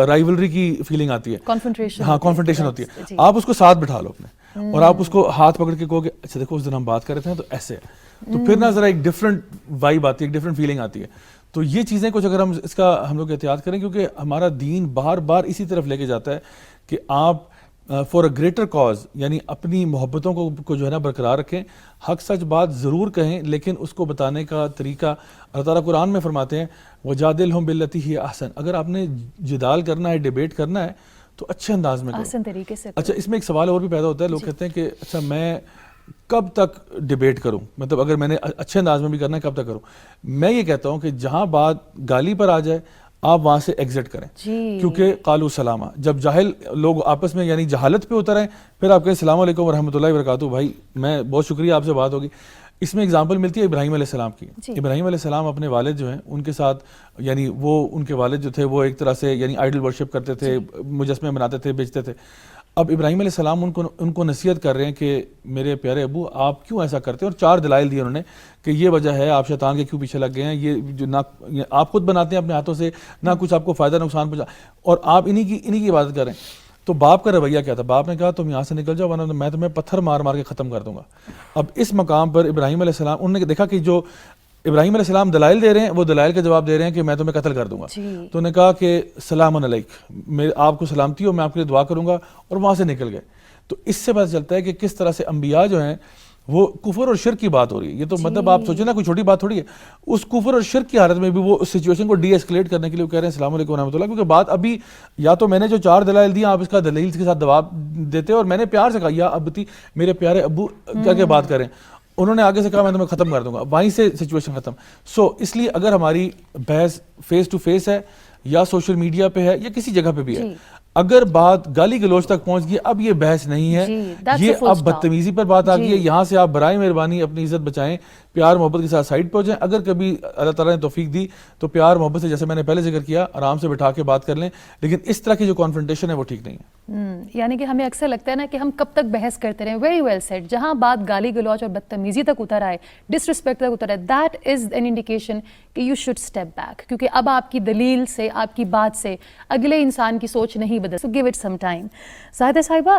رائیولری کی فیلنگ آتی ہے, کانفرنٹیشن ہوتی ہے. آپ اس کو ساتھ بٹھا لو اپنے, اور آپ اس کو ہاتھ پکڑ کے کہو کہ اچھا دیکھو اس دن ہم بات کر رہے تھے تو ایسے ہے, تو پھر نا ذرا ایک ڈفرینٹ وائب آتی ہے, ایک ڈفرینٹ فیلنگ آتی ہے. تو یہ چیزیں کچھ اگر ہم لوگ احتیاط کریں, کیونکہ ہمارا دین بار بار اسی طرف لے کے جاتا ہے کہ آپ فار اے گریٹر کاز, یعنی اپنی محبتوں کو جو ہے نا برقرار رکھیں. حق سچ بات ضرور کہیں, لیکن اس کو بتانے کا طریقہ اللہ تعالیٰ قرآن میں فرماتے ہیں وَجَادِلْهُمْ بِالَّتِي هِيَ أَحْسَنُ. اگر آپ نے جدال کرنا ہے, ڈیبیٹ کرنا ہے, تو اچھے انداز میں کرو,
آسان طریقے سے.
اچھا اس میں ایک سوال اور بھی پیدا ہوتا ہے, لوگ کہتے ہیں کہ اچھا میں کب تک ڈیبیٹ کروں, مطلب اگر میں نے اچھے انداز میں بھی کرنا ہے کب تک کروں. میں یہ کہتا ہوں کہ جہاں بات گالی پر آ جائے آپ وہاں سے ایگزٹ کریں, کیونکہ قالوا سلامہ. جب جاہل لوگ آپس میں یعنی جہالت پہ اتر آئیں, پھر آپ کہیں السلام علیکم ورحمۃ اللہ وبرکاتہ, بھائی میں بہت شکریہ آپ سے بات ہوگی. اس میں اگزامپل ملتی ہے ابراہیم علیہ السلام کی. ابراہیم علیہ السلام اپنے والد جو ہیں ان کے ساتھ, یعنی وہ ان کے والد جو تھے وہ ایک طرح سے یعنی آئیڈل ورشپ کرتے تھے, مجسمے بناتے تھے, بیچتے تھے. اب ابراہیم علیہ السلام ان کو نصیحت کر رہے ہیں کہ میرے پیارے ابو آپ کیوں ایسا کرتے ہیں, اور 4 دلائل دیے انہوں نے کہ یہ وجہ ہے, آپ شیطان کے کیوں پیچھے لگ گئے ہیں, یہ جو نہ آپ خود بناتے ہیں اپنے ہاتھوں سے, نہ کچھ آپ کو فائدہ نقصان پہنچا, اور آپ انہی کی عبادت کریں. تو باپ کا رویہ کیا تھا, باپ نے کہا تم یہاں سے نکل جاؤ ورنہ میں تمہیں پتھر مار مار کے ختم کر دوں گا. اب اس مقام پر ابراہیم علیہ السلام انہوں نے دیکھا کہ جو ابراہیم علیہ السلام دلائل دے رہے ہیں, وہ دلائل کا جواب دے رہے ہیں کہ میں تمہیں قتل کر دوں گا. تو انہوں نے کہا کہ سلام علیک, آپ کو سلامتی ہو, میں آپ کے لیے دعا کروں گا, اور وہاں سے نکل گئے. تو اس سے پتہ چلتا ہے کہ کس طرح سے انبیاء جو ہیں وہ کفر اور شرک کی بات ہو رہی ہے. یہ تو مطلب آپ سوچیں نا کوئی چھوٹی بات تھوڑی ہے. اس کفر اور شرک کی حالت میں بھی وہ اس سچویشن کو ڈی ایسکلیٹ کرنے کے لیے وہ کہہ رہے ہیں السلام علیکم ورحمۃ اللہ, کیونکہ بات ابھی یا تو میں نے جو 4 دلائل دی آپ اس کا دلیل کے ساتھ جواب دیتے, اور میں نے پیار سے کہا یا ابتی میرے پیارے ابو کیا کہ بات کریں, انہوں نے آگے سے کہا میں تمہیں ختم کر دوں گا, وہیں سے سچویشن ختم. سو اس لیے اگر ہماری بحث فیس ٹو فیس ہے, یا سوشل میڈیا پہ ہے یا کسی جگہ پہ بھی ہے,
جی.
اگر بات گالی گلوچ تک پہنچ گئی, اب یہ بحث نہیں ہے,
جی, that's
یہ
a full
اب
stop.
بدتمیزی پر بات آ گئی ہے.
جی.
یہاں سے آپ برائے مہربانی اپنی عزت بچائیں, پیار محبت کے ساتھ سائڈ پہ ہو جائیں. اگر کبھی اللہ تعالیٰ نے توفیق دی تو پیار محبت سے, جیسے میں نے پہلے ذکر کیا, آرام سے بٹھا کے بات کر لیں, لیکن اس طرح کی جو کانفرنٹیشن ہے وہ ٹھیک نہیں ہے.
یعنی کہ ہمیں اکثر لگتا ہے نا کہ ہم کب تک بحث کرتے رہیں. Very well said. جہاں بات گالی گلوچ اور بدتمیزی تک اتر آئے, ڈس رسپیکٹ تک اتر آئے, دیٹ از این انڈیکیشن کہ یو شوڈ اسٹیپ بیک, کیونکہ اب آپ کی دلیل سے, آپ کی بات سے اگلے انسان کی سوچ نہیں بدل. So give it some time. Zahida صاحبہ,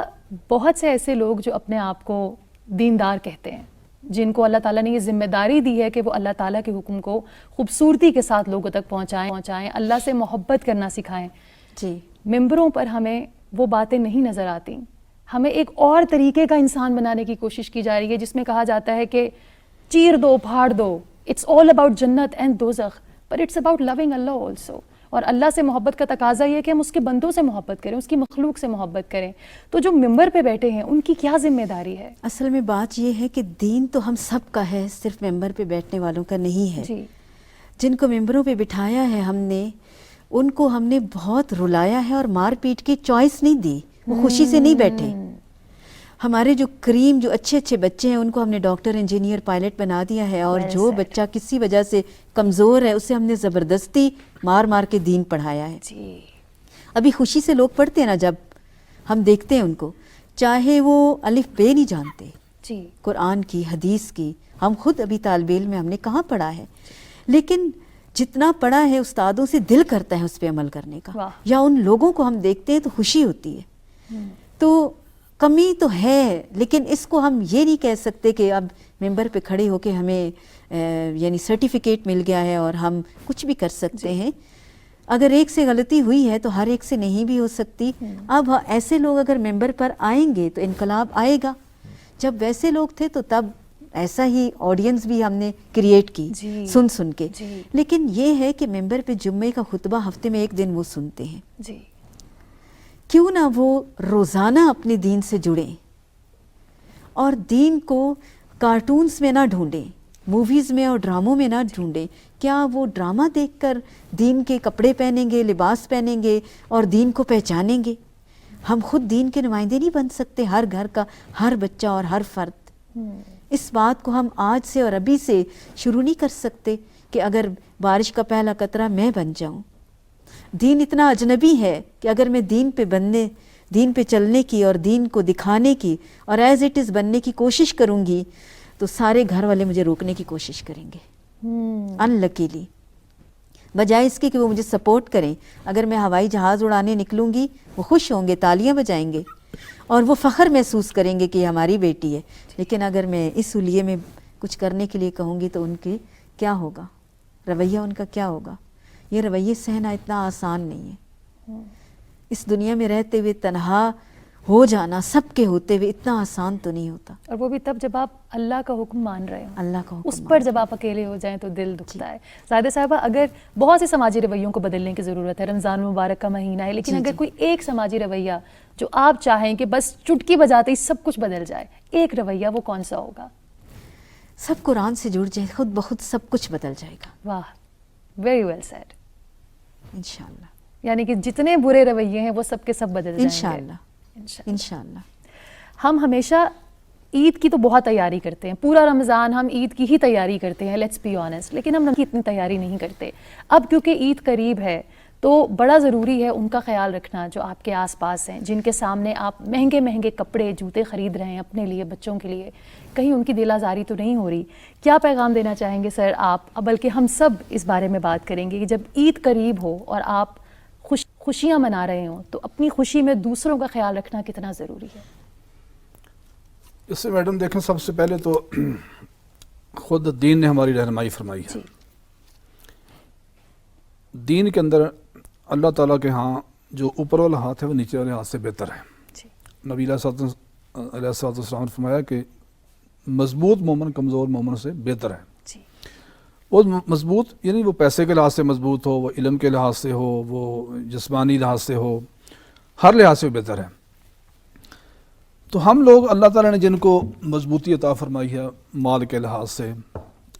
بہت سے ایسے لوگ جو اپنے آپ کو دیندار کہتے ہیں, جن کو اللہ تعالیٰ نے یہ ذمہ داری دی ہے کہ وہ اللہ تعالیٰ کے حکم کو خوبصورتی کے ساتھ لوگوں تک پہنچائیں, اللہ سے محبت کرنا سکھائیں.
جی,
ممبروں پر ہمیں وہ باتیں نہیں نظر آتی. ہمیں ایک اور طریقے کا انسان بنانے کی کوشش کی جا رہی ہے جس میں کہا جاتا ہے کہ چیر دو, پھاڑ دو, اٹس آل اباؤٹ جنت اینڈ دوزخ, بٹ اٹس اباؤٹ لونگ اللہ آلسو. اور اللہ سے محبت کا تقاضا یہ ہے کہ ہم اس کے بندوں سے محبت کریں, اس کی مخلوق سے محبت کریں. تو جو ممبر پہ بیٹھے ہیں ان کی کیا ذمہ داری ہے؟
اصل میں بات یہ ہے کہ دین تو ہم سب کا ہے, صرف ممبر پہ بیٹھنے والوں کا نہیں ہے.
جی,
جن کو ممبروں پہ بٹھایا ہے ہم نے, ان کو ہم نے بہت رلایا ہے اور مار پیٹ کی چوائس نہیں دی, وہ خوشی سے نہیں بیٹھے. ہمارے جو کریم, جو اچھے اچھے بچے ہیں, ان کو ہم نے ڈاکٹر, انجینئر, پائلٹ بنا دیا ہے, اور جو بچہ کسی وجہ سے کمزور ہے اسے ہم نے زبردستی مار مار کے دین پڑھایا ہے.
جی,
ابھی خوشی سے لوگ پڑھتے ہیں نا, جب ہم دیکھتے ہیں ان کو, چاہے وہ الف بے نہیں جانتے
جی,
قرآن کی, حدیث کی, ہم خود ابھی طالب علم میں ہم نے کہاں پڑھا ہے, لیکن جتنا پڑھا ہے استادوں سے دل کرتا ہے اس پہ عمل کرنے کا.
واہ.
یا ان لوگوں کو ہم دیکھتے ہیں تو خوشی ہوتی ہے. تو کمی تو ہے, لیکن اس کو ہم یہ نہیں کہہ سکتے کہ اب ممبر پہ کھڑے ہو کے ہمیں یعنی سرٹیفکیٹ مل گیا ہے اور ہم کچھ بھی کر سکتے ہیں. اگر ایک سے غلطی ہوئی ہے تو ہر ایک سے نہیں بھی ہو سکتی. اب ایسے لوگ اگر ممبر پر آئیں گے تو انقلاب آئے گا. جب ویسے لوگ تھے تو تب ایسا ہی آڈینس بھی ہم نے کریٹ کی,
جی,
سن کے.
جی,
لیکن یہ ہے کہ ممبر پہ جمعے کا خطبہ ہفتے میں ایک دن وہ سنتے ہیں,
جی,
کیوں نہ وہ روزانہ اپنے دین سے جڑیں اور دین کو کارٹونز میں نہ ڈھونڈیں, موویز میں اور ڈراموں میں نہ ڈھونڈیں. کیا وہ ڈرامہ دیکھ کر دین کے کپڑے پہنیں گے, لباس پہنیں گے اور دین کو پہچانیں گے؟ ہم خود دین کے نمائندے نہیں بن سکتے, ہر گھر کا ہر بچہ اور ہر فرد. اس بات کو ہم آج سے اور ابھی سے شروع نہیں کر سکتے کہ اگر بارش کا پہلا قطرہ میں بن جاؤں. دین اتنا اجنبی ہے کہ اگر میں دین پہ چلنے کی اور دین کو دکھانے کی اور ایز اٹ از بننے کی کوشش کروں گی تو سارے گھر والے مجھے روکنے کی کوشش کریں گے, انلکیلی. بجائے اس کے کہ وہ مجھے سپورٹ کریں, اگر میں ہوائی جہاز اڑانے نکلوں گی وہ خوش ہوں گے, تالیاں بجائیں گے اور وہ فخر محسوس کریں گے کہ یہ ہماری بیٹی ہے. لیکن اگر میں اس حلیے میں کچھ کرنے کے لیے کہوں گی تو ان کے کیا ہوگا, رویہ ان کا کیا ہوگا؟ یہ رویے سہنا اتنا آسان نہیں ہے. اس دنیا میں رہتے ہوئے تنہا ہو جانا سب کے ہوتے ہوئے اتنا آسان تو نہیں ہوتا.
اور وہ بھی تب جب آپ اللہ کا حکم مان رہے ہوں,
اللہ کا حکم
اس پر جب آپ اکیلے ہو جائیں تو دل دکھتا ہے. زاہدہ صاحبہ, اگر بہت سے سماجی رویوں کو بدلنے کی ضرورت ہے, رمضان مبارک کا مہینہ ہے, لیکن اگر کوئی ایک سماجی رویہ جو آپ چاہیں کہ بس چٹکی بجاتے ہی سب کچھ بدل جائے, ایک رویہ, وہ کون سا ہوگا؟
سب قرآن سے جڑ جائے, خود بخود سب کچھ بدل جائے گا.
واہ, ویری ویل سیڈ.
انشاءاللہ,
یعنی کہ جتنے برے رویے ہیں وہ سب کے سب بدل جائیں گے
انشاءاللہ, انشاءاللہ.
ہم ہمیشہ عید کی تو بہت تیاری کرتے ہیں, پورا رمضان ہم عید کی ہی تیاری کرتے ہیں, لیٹس بی آنیسٹ, لیکن ہم کی اتنی تیاری نہیں کرتے. اب کیونکہ عید قریب ہے تو بڑا ضروری ہے ان کا خیال رکھنا جو آپ کے آس پاس ہیں, جن کے سامنے آپ مہنگے مہنگے کپڑے, جوتے خرید رہے ہیں اپنے لیے, بچوں کے لیے. کہیں ان کی دل آزاری تو نہیں ہو رہی؟ کیا پیغام دینا چاہیں گے سر آپ؟ بلکہ ہم سب اس بارے میں بات کریں گے کہ جب عید قریب ہو اور آپ خوشیاں منا رہے ہوں تو اپنی خوشی میں دوسروں کا خیال رکھنا کتنا ضروری ہے؟
اس سے میڈم دیکھیں, سب سے پہلے تو خود دین نے ہماری رہنمائی فرمائی ہے. دین کے اندر اللہ تعالیٰ کے ہاں جو اوپر والا ہاتھ ہے وہ نیچے والے ہاتھ سے بہتر ہے. نبی علیہ الصلوۃ والسلام نے فرمایا کہ مضبوط مومن کمزور مومن سے بہتر ہے. وہ مضبوط یعنی وہ پیسے کے لحاظ سے مضبوط ہو, وہ علم کے لحاظ سے ہو, وہ جسمانی لحاظ سے ہو, ہر لحاظ سے بہتر ہے. تو ہم لوگ اللہ تعالیٰ نے جن کو مضبوطی عطا فرمائی ہے مال کے لحاظ سے,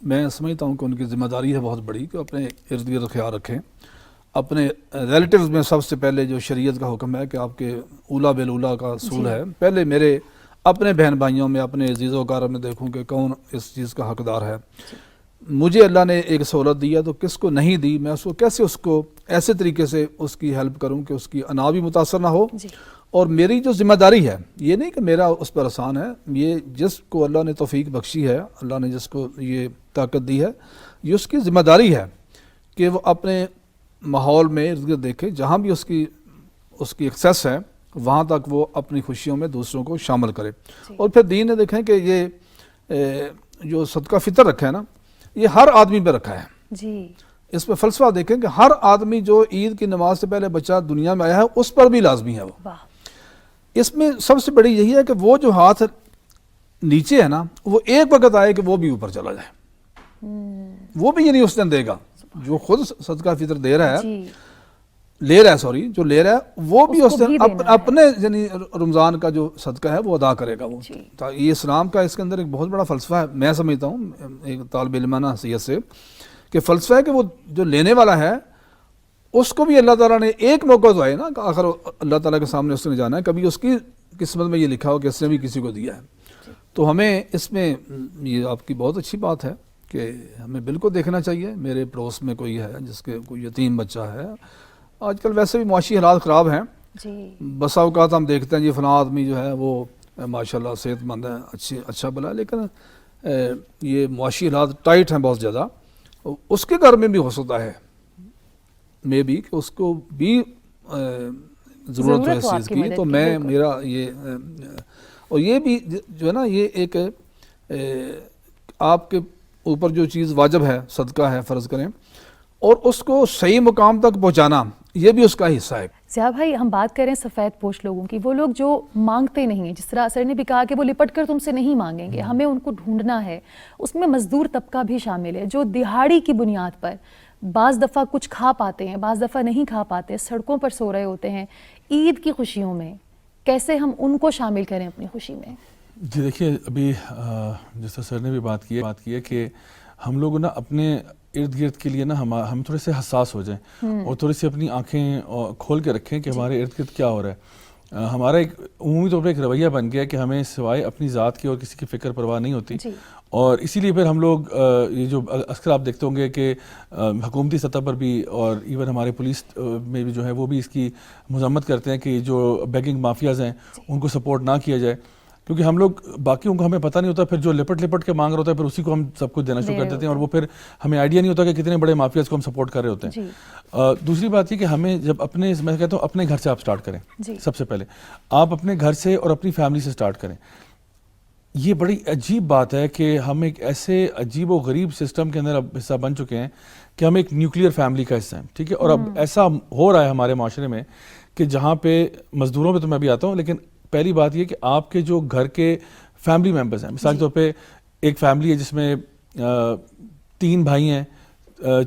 میں سمجھتا ہوں کہ ان کی ذمہ داری ہے بہت بڑی کہ اپنے ارد گرد خیال رکھیں. اپنے ریلیٹیوز میں سب سے پہلے جو شریعت کا حکم ہے کہ آپ کے اولا بالولا کا اصول ہے، پہلے میرے اپنے بہن بھائیوں میں، اپنے عزیز و اقارب میں دیکھوں کہ کون اس چیز کا حقدار ہے. مجھے اللہ نے ایک سہولت دی ہے تو کس کو نہیں دی، میں اس کو کیسے اس کو ایسے طریقے سے اس کی ہیلپ کروں کہ اس کی انا بھی متاثر نہ ہو. اور میری جو ذمہ داری ہے یہ نہیں کہ میرا اس پر آسان ہے، یہ جس کو اللہ نے توفیق بخشی ہے، اللہ نے جس کو یہ طاقت دی ہے، یہ اس کی ذمہ داری ہے کہ وہ اپنے ماحول میں ارد گرد دیکھے، جہاں بھی اس کی ایکسیس ہے وہاں تک وہ اپنی خوشیوں میں دوسروں کو شامل کرے. اور پھر دین نے دیکھیں کہ یہ جو صدقہ فطر رکھا ہے نا، یہ ہر آدمی پہ رکھا ہے.
جی
اس پہ فلسفہ دیکھیں کہ ہر آدمی جو عید کی نماز سے پہلے بچہ دنیا میں آیا ہے اس پر بھی لازمی ہے. وہ اس میں سب سے بڑی یہی ہے کہ وہ جو ہاتھ نیچے ہے نا، وہ ایک وقت آئے کہ وہ بھی اوپر چلا جائے. وہ بھی یعنی اس دن دے گا جو خود صدقہ فطر دے رہا ہے، لے رہا ہے، جو لے رہا ہے وہ بھی اس دن اپنے یعنی رمضان کا جو صدقہ ہے وہ ادا کرے گا. وہ یہ اسلام کا اس کے اندر ایک بہت بڑا فلسفہ ہے. میں سمجھتا ہوں ایک طالب علمانہ حیثیت سے کہ فلسفہ ہے کہ وہ جو لینے والا ہے اس کو بھی اللہ تعالیٰ نے ایک موقع تو آئے نا کہ آخر اللہ تعالیٰ کے سامنے اس نے جانا ہے، کبھی اس کی قسمت میں یہ لکھا ہو کہ اس نے بھی کسی کو دیا ہے. تو ہمیں اس میں یہ آپ کی بہت اچھی بات ہے کہ ہمیں بالکل دیکھنا چاہیے. میرے پڑوس میں کوئی ہے جس کے کوئی یتیم بچہ ہے، آج کل ویسے بھی معاشی حالات خراب ہیں، بسا اوقات ہم دیکھتے ہیں جی فلاں آدمی جو ہے وہ ماشاءاللہ صحت مند ہے، اچھا بلا ہے، لیکن یہ معاشی حالات ٹائٹ ہیں بہت زیادہ. اس کے گھر میں بھی ہو سکتا ہے میں بھی کہ اس کو بھی ضرورت ہو اس چیز کی. تو میں میرا یہ اور یہ بھی جو ہے نا، یہ ایک آپ کے اوپر جو چیز واجب ہے، صدقہ ہے فرض کریں، اور اس کو صحیح مقام تک پہنچانا یہ بھی اس کا حصہ ہے.
ضیاء بھائی، ہم بات کریں سفید پوش لوگوں کی، وہ لوگ جو مانگتے نہیں ہیں، جس طرح سر نے بھی کہا کہ وہ لپٹ کر تم سے نہیں مانگیں گے، ہمیں ان کو ڈھونڈنا ہے. اس میں مزدور طبقہ بھی شامل ہے جو دہاڑی کی بنیاد پر بعض دفعہ کچھ کھا پاتے ہیں، بعض دفعہ نہیں کھا پاتے، سڑکوں پر سو رہے ہوتے ہیں. عید کی خوشیوں میں کیسے ہم ان کو شامل کریں اپنی خوشی میں؟
جی دیکھیے، ابھی جیسا سر نے بھی بات کی ہے کہ ہم لوگ نا اپنے ارد گرد کے لیے نا ہم تھوڑے سے حساس ہو جائیں اور تھوڑی سی اپنی آنکھیں کھول کے رکھیں کہ ہمارے ارد گرد کیا ہو رہا ہے. ہمارا ایک عمومی طور پہ ایک رویہ بن گیا کہ ہمیں سوائے اپنی ذات کی اور کسی کی فکر پرواہ نہیں ہوتی. اور اسی لیے پھر ہم لوگ یہ جو اکثر آپ دیکھتے ہوں گے کہ حکومتی سطح پر بھی اور ایون ہمارے پولیس میں بھی جو ہے وہ بھی اس کی مذمت کرتے ہیں کہ جو بیگنگ مافیاز ہیں ان کو سپورٹ نہ کیا جائے، کیونکہ ہم لوگ باقیوں کو ہمیں پتہ نہیں ہوتا، پھر جو لپٹ کے مانگ رہا ہوتا ہے پھر اسی کو ہم سب کچھ دینا شروع کر دیتے ہیں، اور وہ پھر ہمیں آئیڈیا نہیں ہوتا کہ کتنے بڑے مافیاز کو ہم سپورٹ کر رہے ہوتے ہیں. دوسری بات یہ کہ ہمیں جب میں کہتا ہوں اپنے گھر سے آپ سٹارٹ کریں. سب سے پہلے آپ اپنے گھر سے اور اپنی فیملی سے سٹارٹ کریں. یہ بڑی عجیب بات ہے کہ ہم ایک ایسے عجیب و غریب سسٹم کے اندر اب حصہ بن چکے ہیں کہ ہم ایک نیوکلیئر فیملی کا حصہ ہیں، ٹھیک ہے. اور اب ایسا ہو رہا ہے ہمارے معاشرے میں کہ جہاں پہ مزدوروں پہ تو میں بھی آتا ہوں، لیکن پہلی بات یہ کہ آپ کے جو گھر کے فیملی ممبرز ہیں، مثال کے طور پہ ایک فیملی ہے جس میں 3 بھائی ہیں،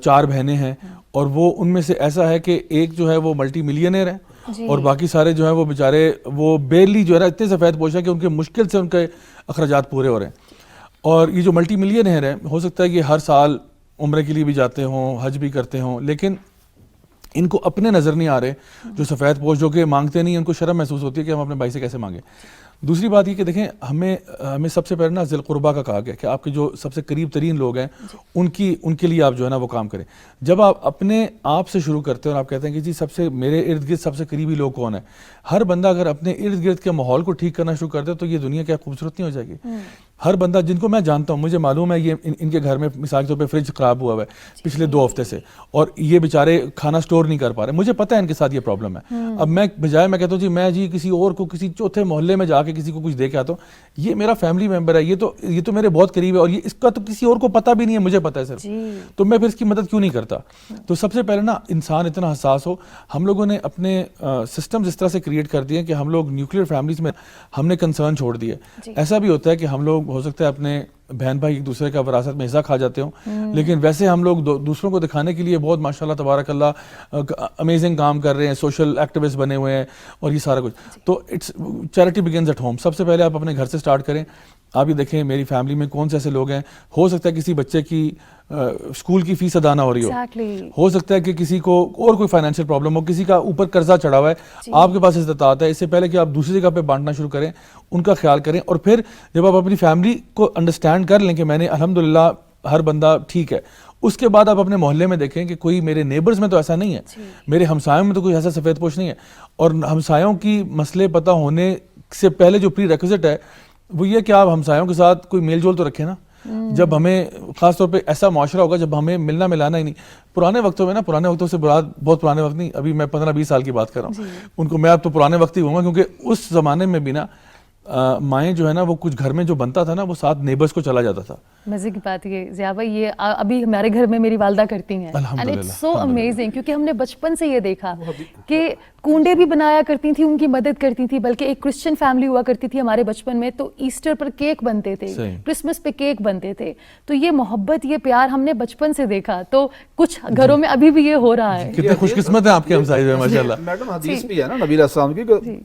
4 بہنیں ہیں، اور وہ ان میں سے ایسا ہے کہ ایک جو ہے وہ ملٹی ملینئر ہے اور باقی سارے جو ہیں وہ بیچارے وہ بیرلی جو ہے نا اتنے سفید پوش ہیں کہ ان کے مشکل سے ان کے اخراجات پورے ہو رہے ہیں. اور یہ جو ملٹی ملینئر ہے ہو سکتا ہے کہ ہر سال عمرے کے لیے بھی جاتے ہوں، حج بھی کرتے ہوں، لیکن ان کو اپنے نظر نہیں آ رہے جو سفید پوش جو کہ مانگتے نہیں، ان کو شرم محسوس ہوتی ہے کہ ہم اپنے بھائی سے کیسے مانگیں. دوسری بات یہ کہ دیکھیں ہمیں سب سے پہلے نا ذی القربہ کا کہا گیا کہ آپ کے جو سب سے قریب ترین لوگ ہیں ان کے لیے آپ جو ہے نا وہ کام کریں. جب آپ اپنے آپ سے شروع کرتے ہیں اور آپ کہتے ہیں کہ جی میرے ارد گرد سب سے قریبی لوگ کون ہیں، ہر بندہ اگر اپنے ارد گرد کے ماحول کو ٹھیک کرنا شروع کر دے تو یہ دنیا کیا خوبصورت نہیں ہو جائے گی. ہر بندہ جن کو میں جانتا ہوں، مجھے معلوم ہے یہ ان کے گھر میں مثال کے طور پہ فریج خراب ہوا ہے پچھلے 2 ہفتے سے اور یہ بیچارے کھانا سٹور نہیں کر پا رہے، مجھے پتہ ہے ان کے ساتھ یہ پرابلم ہے. اب میں کہتا ہوں جی کسی اور کو کسی چوتھے محلے میں جا کے کسی کو کچھ دے کے آتا ہوں، یہ میرا فیملی ممبر ہے، یہ تو میرے بہت قریب ہے اور یہ اس کا تو کسی اور کو پتہ بھی نہیں ہے، مجھے پتہ ہے صرف، تو میں پھر اس کی مدد کیوں نہیں کرتا. تو سب سے پہلے نا انسان اتنا حساس ہو. ہم لوگوں نے اپنے سسٹم اس طرح سے کریٹ کر دیے کہ ہم لوگ نیوکلیئر فیملیز میں ہم نے کنسرن چھوڑ دیے. ایسا بھی ہوتا ہے کہ ہم لوگ ہو سکتا ہے اپنے بہن بھائی ایک دوسرے کا وراثت میں حصہ کھا جاتے ہوں، لیکن ویسے ہم لوگ دوسروں کو دکھانے کے لیے بہت ماشاءاللہ تبارک اللہ امیزنگ کام کر رہے ہیں، سوشل ایکٹیوسٹ بنے ہوئے ہیں اور یہ سارا کچھ. تو چیریٹی بگنز ایٹ ہوم. سب سے پہلے آپ اپنے گھر سے سٹارٹ کریں. آپ یہ دیکھیں میری فیملی میں کون سے ایسے لوگ ہیں, ہو سکتا ہے کسی بچے کی اسکول کی فیس ادا نہ ہو رہی ہو سکتا ہے کہ کسی کو اور کوئی فائنینشیل پرابلم ہو, کسی کا اوپر قرضہ چڑھا ہوا ہے, آپ کے پاس استطاعت ہے, اس سے پہلے کہ آپ دوسری جگہ پہ بانٹنا شروع کریں ان کا خیال کریں, اور پھر جب آپ اپنی فیملی کو انڈرسٹینڈ کر لیں کہ میں نے الحمدللہ ہر بندہ ٹھیک ہے, اس کے بعد آپ اپنے محلے میں دیکھیں کہ کوئی میرے نیبرز میں تو ایسا نہیں ہے, میرے ہمسایوں میں تو کوئی ایسا سفید پوش نہیں ہے, اور ہمسایوں کی مسئلے پتہ ہونے سے پہلے جو پری ریکوزٹ ہے وہ یہ کہ آپ ہمسایوں کے ساتھ کوئی میل جول تو رکھیں نا. جب ہمیں خاص طور پہ ایسا معاشرہ ہوگا جب ہمیں ملنا ملانا ہی نہیں, پرانے وقتوں میں نا, پرانے وقتوں سے بہت پرانے وقت نہیں, ابھی میں 15-20 سال کی بات کر رہا ہوں, ان کو میں اب تو پرانے وقت ہی ہوں گا, کیونکہ اس زمانے میں بھی نا مائیں جو ہے نا وہ کچھ گھر میں جو بنتا تھا نا وہ ساتھ نیبرز کو چلا جاتا تھا.
مزے کی بات یہ ضیاء بھائی, یہ ابھی ہمارے گھر میں میری والدہ کرتی ہیں, اینڈ اٹس سو امیزنگ, کیونکہ ہم نے بچپن سے یہ دیکھا کہ کنڈے بھی بنایا کرتی تھیں, ان کی مدد کرتی تھی, بلکہ ایک کرسچن فیملی ہوا کرتی تھی ہمارے بچپن میں, تو ایسٹر پر کیک بنتے تھے, کرسمس پہ کیک بنتے تھے, تو یہ محبت یہ پیار ہم نے بچپن سے دیکھا, تو کچھ گھروں میں ابھی بھی یہ ہو رہا ہے.
کتنے خوش قسمت ہیں آپ کے ہمسائے جو ماشاءاللہ.
میڈم حدیث بھی ہے نا نبی علیہ السلام کی کہ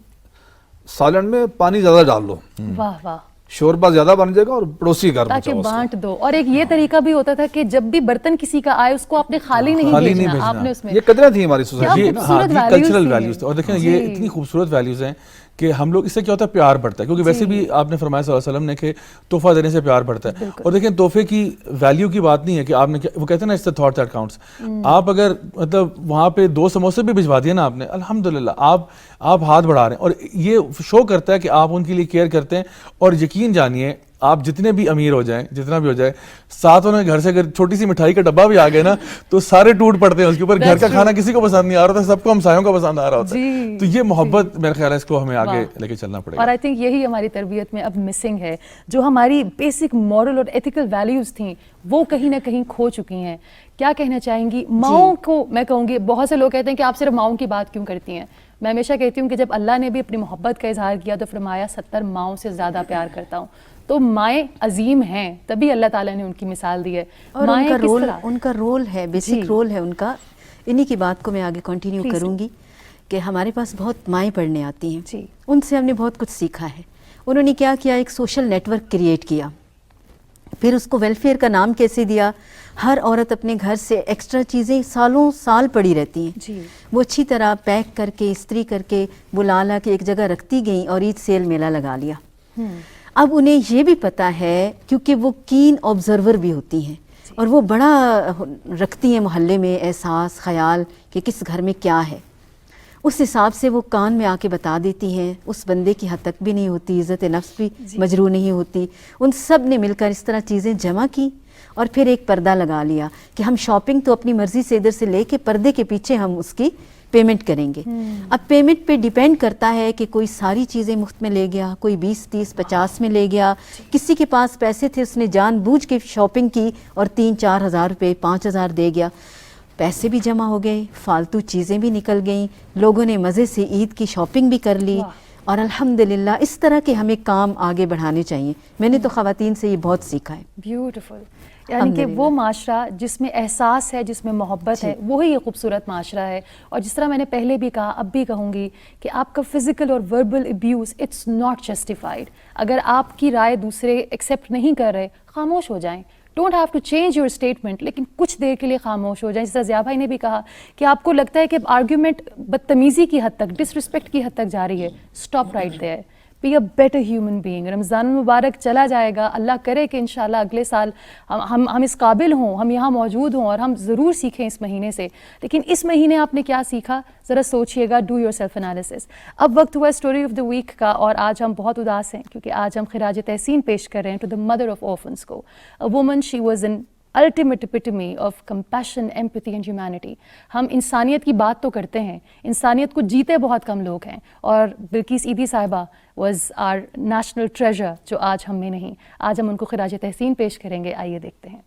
سالن میں پانی زیادہ ڈال دو,
واہ واہ,
شوربہ زیادہ بن جائے گا اور پڑوسی گھر
تاکہ بانٹ دو. اور ایک یہ طریقہ بھی ہوتا تھا کہ جب بھی برتن کسی کا آئے اس کو آپ نے خالی نہیں بھیجنا, آپ نے اس میں
یہ قدریں تھیں ہماری سوسائٹی,
کلچرل ویلیوز. اور دیکھیں یہ اتنی خوبصورت ویلیوز ہیں کہ ہم لوگ اس سے کیا ہوتا ہے پیار بڑھتا ہے, کیونکہ ویسے بھی آپ نے فرمایا صلی اللہ علیہ وسلم نے کہ تحفہ دینے سے پیار بڑھتا ہے. اور دیکھیں تحفے کی ویلیو کی بات نہیں ہے کہ آپ نے, وہ کہتے ہیں نا it's the thought that counts, آپ اگر مطلب وہاں پہ 2 سموسے بھی بھجوا دیے نا آپ نے, الحمدللہ آپ ہاتھ بڑھا رہے ہیں, اور یہ شو کرتا ہے کہ آپ ان کے لیے کیئر کرتے ہیں. اور یقین جانیے آپ جتنے بھی امیر ہو جائیں, جتنا بھی ہو جائے, ساتھ انہیں گھر سے اگر چھوٹی سی مٹھائی کا ڈبہ بھی آ گئے نا تو سارے ٹوٹ پڑتے ہیں اس کے اوپر. گھر کا کھانا کسی کو پسند نہیں آ رہا تھا, سب کو ہمسایوں کا پسند آ رہا ہوتا ہے. تو یہ محبت میرا خیال ہے اس کو ہمیں آگے لے کے چلنا پڑے گا.
اور آئی تھنک یہی ہماری تربیت میں اب مسنگ ہے, جو ہماری بیسک مورل اور ایتھیکل ویلیوز تھیں وہ کہیں نہ کہیں کھو چکی ہیں. کیا کہنا چاہیں گی ماؤں کو؟ میں کہوں گی بہت سے لوگ کہتے ہیں کہ آپ صرف ماؤں کی بات کیوں کرتی ہیں. میں ہمیشہ کہتی ہوں کہ جب اللہ نے بھی اپنی محبت کا اظہار کیا تو فرمایا 70 ماؤں سے زیادہ پیار کرتا ہوں. تو مائیں عظیم ہیں, تبھی اللہ تعالیٰ نے ان کی مثال دی ہے.
اور ان کا رول ہے, بیسک رول ہے ان کا. انہی کی بات کو میں آگے کنٹینیو کروں گی کہ ہمارے پاس بہت مائیں پڑھنے آتی ہیں, ان سے ہم نے بہت کچھ سیکھا ہے. انہوں نے کیا کیا, ایک سوشل نیٹ ورک کریٹ کیا, پھر اس کو ویلفیئر کا نام کیسے دیا. ہر عورت اپنے گھر سے ایکسٹرا چیزیں سالوں سال پڑی رہتی ہیں, وہ اچھی طرح پیک کر کے استری کر کے وہ لا کے ایک جگہ رکھتی گئیں اور عید سیل میلہ لگا لیا. اب انہیں یہ بھی پتہ ہے, کیونکہ وہ کین آبزرور بھی ہوتی ہیں اور وہ بڑا رکھتی ہیں محلے میں احساس خیال کہ کس گھر میں کیا ہے, اس حساب سے وہ کان میں آ کے بتا دیتی ہیں. اس بندے کی حد تک بھی نہیں ہوتی, عزت نفس بھی مجروح نہیں ہوتی. ان سب نے مل کر اس طرح چیزیں جمع کی اور پھر ایک پردہ لگا لیا کہ ہم شاپنگ تو اپنی مرضی سے ادھر سے لے کے پردے کے پیچھے ہم اس کی پیمنٹ کریں گے. اب پیمنٹ پہ ڈیپینڈ کرتا ہے کہ کوئی ساری چیزیں مفت میں لے گیا, کوئی 20, 30, 50 میں لے گیا. کسی کے پاس پیسے تھے, اس نے جان بوجھ کے شاپنگ کی اور 3-4 ہزار روپے 5,000 دے گیا. پیسے بھی جمع ہو گئے, فالتو چیزیں بھی نکل گئیں, لوگوں نے مزے سے عید کی شاپنگ بھی کر لی. اور الحمدللہ اس طرح کے ہمیں کام آگے بڑھانے چاہیے. میں نے تو خواتین سے یہ بہت سیکھا ہے.
بیوٹیفل. یعنی کہ وہ معاشرہ جس میں احساس ہے, جس میں محبت ہے, وہی یہ خوبصورت معاشرہ ہے. اور جس طرح میں نے پہلے بھی کہا, اب بھی کہوں گی کہ آپ کا فزیکل اور verbal abuse it's not justified. اگر آپ کی رائے دوسرے ایکسیپٹ نہیں کر رہے, خاموش ہو جائیں. Don't have to change your statement, لیکن کچھ دیر کے لیے خاموش ہو جائیں. جس طرح ضیاء بھائی نے بھی کہا کہ آپ کو لگتا ہے کہ آرگیومنٹ بدتمیزی کی حد تک, ڈس رسپیکٹ کی حد تک جا رہی ہے, stop right there. Be a better human being. Ramadan المبارک چلا جائے گا, اللہ کرے کہ انشاءاللہ اگلے سال ہم اس قابل ہوں, ہم یہاں موجود ہوں اور ہم ضرور سیکھیں اس مہینے سے. لیکن اس مہینے آپ نے کیا سیکھا, ذرا سوچئے گا, ڈو یور سیلف انالیسس. اب وقت ہوا اسٹوری آف دا ویک کا, اور آج ہم بہت اداس ہیں کیونکہ آج ہم خراج تحسین پیش کر رہے ہیں to the mother of orphans کو. A woman, she was an ultimate epitome of compassion, empathy and humanity. ہم انسانیت کی بات تو کرتے ہیں, انسانیت کو جیتے بہت کم لوگ ہیں, اور بلقیس عیدی صاحبہ was our national treasure جو آج ہم میں نہیں. آج ہم ان کو خراج تحسین پیش کریں گے, آئیے دیکھتے ہیں.